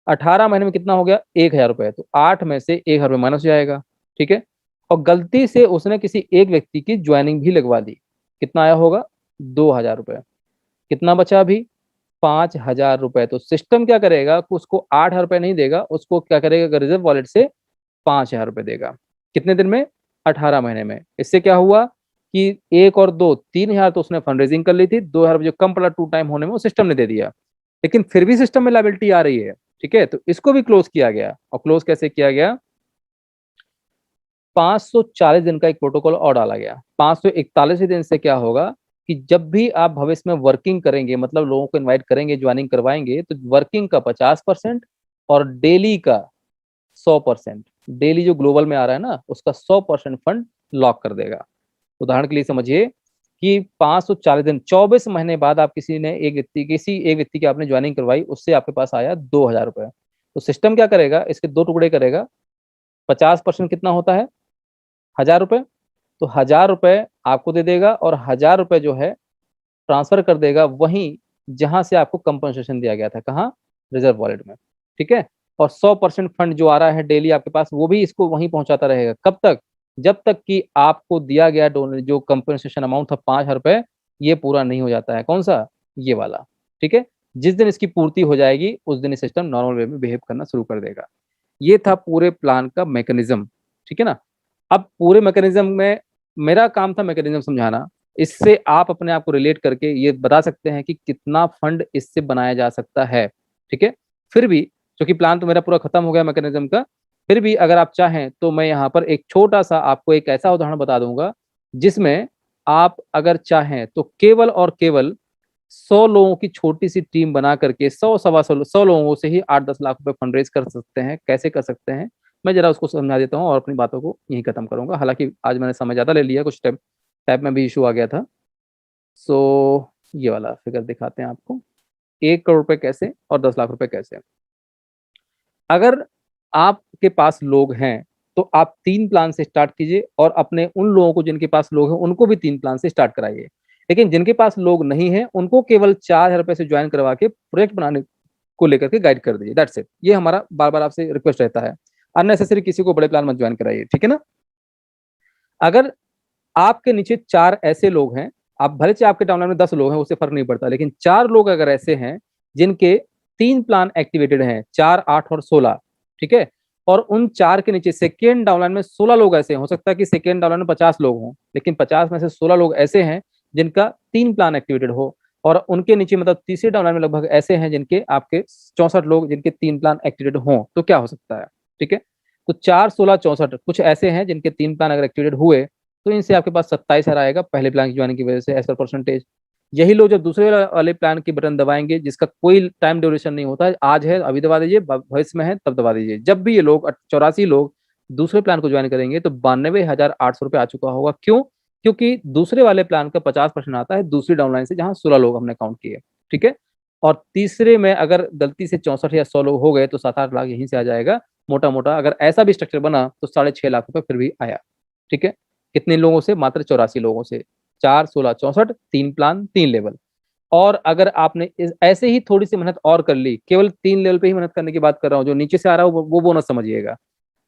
S1: 18 महीने में कितना हो गया? 1,000 रुपये। तो 8 में से 1,000 रुपये माइनस हो जाएगा। ठीक है, और गलती से उसने किसी एक व्यक्ति की ज्वाइनिंग भी लगवा दी, कितना आया होगा? 2,000 रुपये। कितना बचा अभी? 5,000 रुपये। तो सिस्टम क्या करेगा कि उसको 8,000 रुपये नहीं देगा, उसको क्या करेगा, रिजर्व वॉलेट से 5,000 रुपये देगा। कितने दिन में? 18 महीने में। इससे क्या हुआ कि 1 और 2 3,000 तो उसने फंड रेजिंग कर ली थी, 2,000 जो कम पड़ा 2 टाइम होने में वो सिस्टम ने दे दिया। लेकिन फिर भी सिस्टम में लाइबिलिटी आ रही है। ठीक है, तो इसको भी क्लोज किया गया। और क्लोज कैसे किया गया? 540 दिन का एक प्रोटोकॉल और डाला गया। 541 दिन से क्या होगा कि जब भी आप भविष्य में वर्किंग करेंगे, मतलब लोगों को इनवाइट करेंगे, ज्वाइनिंग करवाएंगे, तो वर्किंग का 50% और डेली का 100%, डेली जो ग्लोबल में आ रहा है ना, उसका 100% फंड लॉक कर देगा। उदाहरण के लिए समझिए कि 540 दिन 24 महीने बाद आप किसी एक व्यक्ति की आपने ज्वाइनिंग करवाई, उससे आपके पास आया 2000 रुपए। तो सिस्टम क्या करेगा, इसके 2 टुकड़े करेगा। 50% कितना होता है, 1000 रुपए। तो 1000 रुपए आपको दे देगा और 1000 रुपए जो है ट्रांसफर कर देगा वहीं जहां से आपको कंपनसेशन दिया गया था, कहाँ, रिजर्व वॉलेट में। ठीक है। और 100% फंड जो आ रहा है डेली आपके पास, वो भी इसको वहीं पहुंचाता रहेगा। कब तक, जब तक कि आपको दिया गया जो कंपनसेशन अमाउंट था 5000 रुपए, ये पूरा नहीं हो जाता है। कौन सा, ये वाला। ठीक है। जिस दिन इसकी पूर्ति हो जाएगी उस दिन सिस्टम नॉर्मल वे में बिहेव करना शुरू कर देगा। ये था पूरे प्लान का मैकेनिज्म। ठीक है ना। अब पूरे मैकेनिज्म में मेरा काम था मैकेनिज्म समझाना। इससे आप अपने आप को रिलेट करके ये बता सकते हैं कि कितना फंड इससे बनाया जा सकता है। ठीक है। फिर भी, क्योंकि प्लान तो मेरा पूरा खत्म हो गया मैकेनिज्म का, फिर भी अगर आप चाहें तो मैं यहाँ पर एक छोटा सा आपको एक ऐसा उदाहरण बता दूंगा जिसमें आप अगर चाहें तो केवल और केवल 100 लोगों की छोटी सी टीम बना करके 100 लोगों से ही 8-10 लाख रुपए फंड रेज कर सकते हैं। कैसे कर सकते हैं, मैं जरा उसको समझा देता हूँ और अपनी बातों को यहीं खत्म करूंगा। हालांकि आज मैंने समय ज्यादा ले लिया, कुछ टाइप में भी इशू आ गया था। सो ये वाला फिगर दिखाते हैं आपको, 1 करोड़ रुपए कैसे और 10 लाख रुपए कैसे। अगर आपके पास लोग हैं तो आप 3 प्लान से स्टार्ट कीजिए और अपने उन लोगों को जिनके पास लोग हैं उनको भी 3 प्लान से स्टार्ट कराइए। लेकिन जिनके पास लोग नहीं है उनको केवल 4000 रुपए से ज्वाइन करवा के प्रोजेक्ट बनाने को लेकर के गाइड कर दीजिए। That's it. ये हमारा बार बार आपसे रिक्वेस्ट रहता है। अननेसेसरी किसी को बड़े प्लान मत ज्वाइन कराइए। ठीक है ना। अगर आपके नीचे 4 ऐसे लोग हैं, आप भले से आपके डाउनलाइन में 10 लोग हैं, उससे फर्क नहीं पड़ता, लेकिन 4 लोग अगर ऐसे हैं जिनके 3 प्लान एक्टिवेटेड हैं, 4, 8 और 16। ठीक है। और उन 4 के नीचे सेकेंड डाउनलाइन में 16 लोग ऐसे हैं, हो सकता है कि सेकेंड डाउनलाइन में 50 लोग हों, लेकिन 50 में से 16 लोग ऐसे हैं जिनका 3 प्लान एक्टिवेटेड हो। और उनके नीचे मतलब तीसरे डाउनलाइन में लगभग ऐसे हैं जिनके आपके 64 लोग जिनके 3 प्लान एक्टिवेटेड हों। तो क्या हो सकता है। ठीक है। तो 4, 16, 64 कुछ ऐसे हैं जिनके 3 प्लान अगर एक्टिवेटेड हुए तो इनसे आपके पास 27 आएगा पहले प्लान की ज्वाइनिंग की वजह से एज पर परसेंटेज। यही लोग जब दूसरे वाले प्लान की बटन दबाएंगे जिसका कोई टाइम ड्यूरेशन नहीं होता है, आज है अभी दबा दीजिए, भविष्य में है तब दबा दीजिए, जब भी ये लोग 84 लोग दूसरे प्लान को ज्वाइन करेंगे तो 92,800 रुपये आ चुका होगा। क्यों, क्योंकि दूसरे वाले प्लान का 50% आता है दूसरी डाउनलाइन से जहां 16 लोग हमने काउंट किए। ठीक है। और तीसरे में अगर गलती से 64 या 100 लोग हो गए तो 7-8 लाख यहीं से आ जाएगा मोटा मोटा। अगर ऐसा भी स्ट्रक्चर बना तो 6.5 लाख रुपए फिर भी आया। ठीक है। कितने लोगों से, मात्र 84 लोगों से। 4, 16, 64, 3 प्लान 3 लेवल। और अगर आपने ऐसे ही थोड़ी सी मेहनत और कर ली, केवल 3 लेवल पे ही मेहनत करने की बात कर रहा हूँ, जो नीचे से आ रहा है वो बोनस समझिएगा।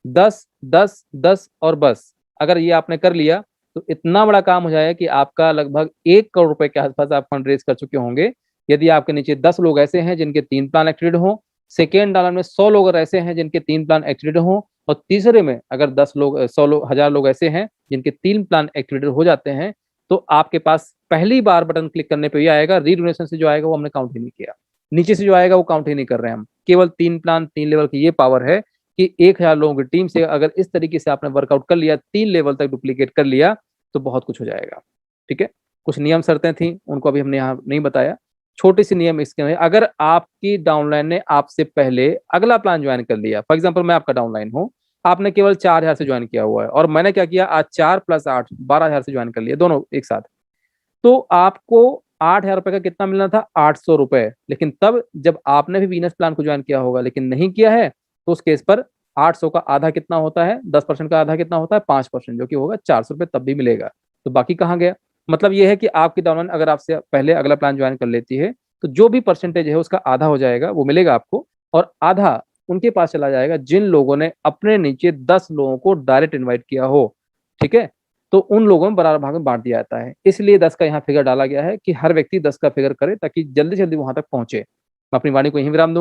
S1: 10, 10, 10 और बस, अगर ये आपने कर लिया तो इतना बड़ा काम हो जाएगा कि आपका लगभग 1 करोड़ रुपए के आसपास आप फंड रेज कर चुके होंगे। यदि आपके नीचे 10 लोग ऐसे हैं जिनके 3 प्लान एक्टिवेट हों, सेकेंड डॉलर में 100 लोग ऐसे हैं जिनके 3 प्लान एक्टिवेट हों, और तीसरे में अगर 10 लोग 100 लोग 1000 लोग ऐसे हैं जिनके 3 प्लान एक्टिवेटेड हो जाते हैं, तो आपके पास पहली बार बटन क्लिक करने पे ये आएगा। रीडोनेशन से जो आएगा वो हमने काउंट ही नहीं किया, नीचे से जो आएगा वो काउंट ही नहीं कर रहे हैं हम। केवल 3 प्लान 3 लेवल की ये पावर है कि 1000 लोगों की टीम से अगर इस तरीके से आपने वर्कआउट कर लिया, 3 लेवल तक डुप्लीकेट कर लिया, तो बहुत कुछ हो जाएगा। ठीक है। कुछ नियम शर्तें थी, उनको अभी हमने यहाँ नहीं बताया। छोटे से नियम इसके हैं, अगर आपकी डाउनलाइन ने आपसे पहले अगला प्लान ज्वाइन कर लिया, फॉर एग्जाम्पल मैं आपका डाउनलाइन हूँ, आपने केवल 4000 से ज्वाइन किया हुआ है और मैंने क्या किया, आज 4 + 8 12,000 से ज्वाइन कर लिया, दोनों एक साथ, तो आपको 8,000 रुपए का कितना मिलना था, 800 रुपए। लेकिन तब जब आपने भी वीनस प्लान को ज्वाइन किया होगा लेकिन नहीं किया है, तो उस केस पर 800 का आधा कितना होता है, 10% का आधा कितना होता है, 5%, जो कि होगा 400 रुपए, तब भी मिलेगा। तो बाकी कहाँ गया। मतलब ये है कि आपकी डाउनलाइन अगर आपसे पहले अगला प्लान ज्वाइन कर लेती है तो जो भी परसेंटेज है उसका आधा हो जाएगा, वो मिलेगा आपको, और आधा उनके पास चला जाएगा जिन लोगों ने अपने नीचे 10 लोगों को डायरेक्ट इन्वाइट किया हो। ठीक है। तो उन लोगों में बराबर भाग में बांट दिया जाता है, इसलिए 10 का यहाँ फिगर डाला गया है कि हर व्यक्ति 10 का फिगर करे ताकि जल्दी जल्दी वहां तक पहुंचे। मैं अपनी वाणी को यहीं विराम दूंगा।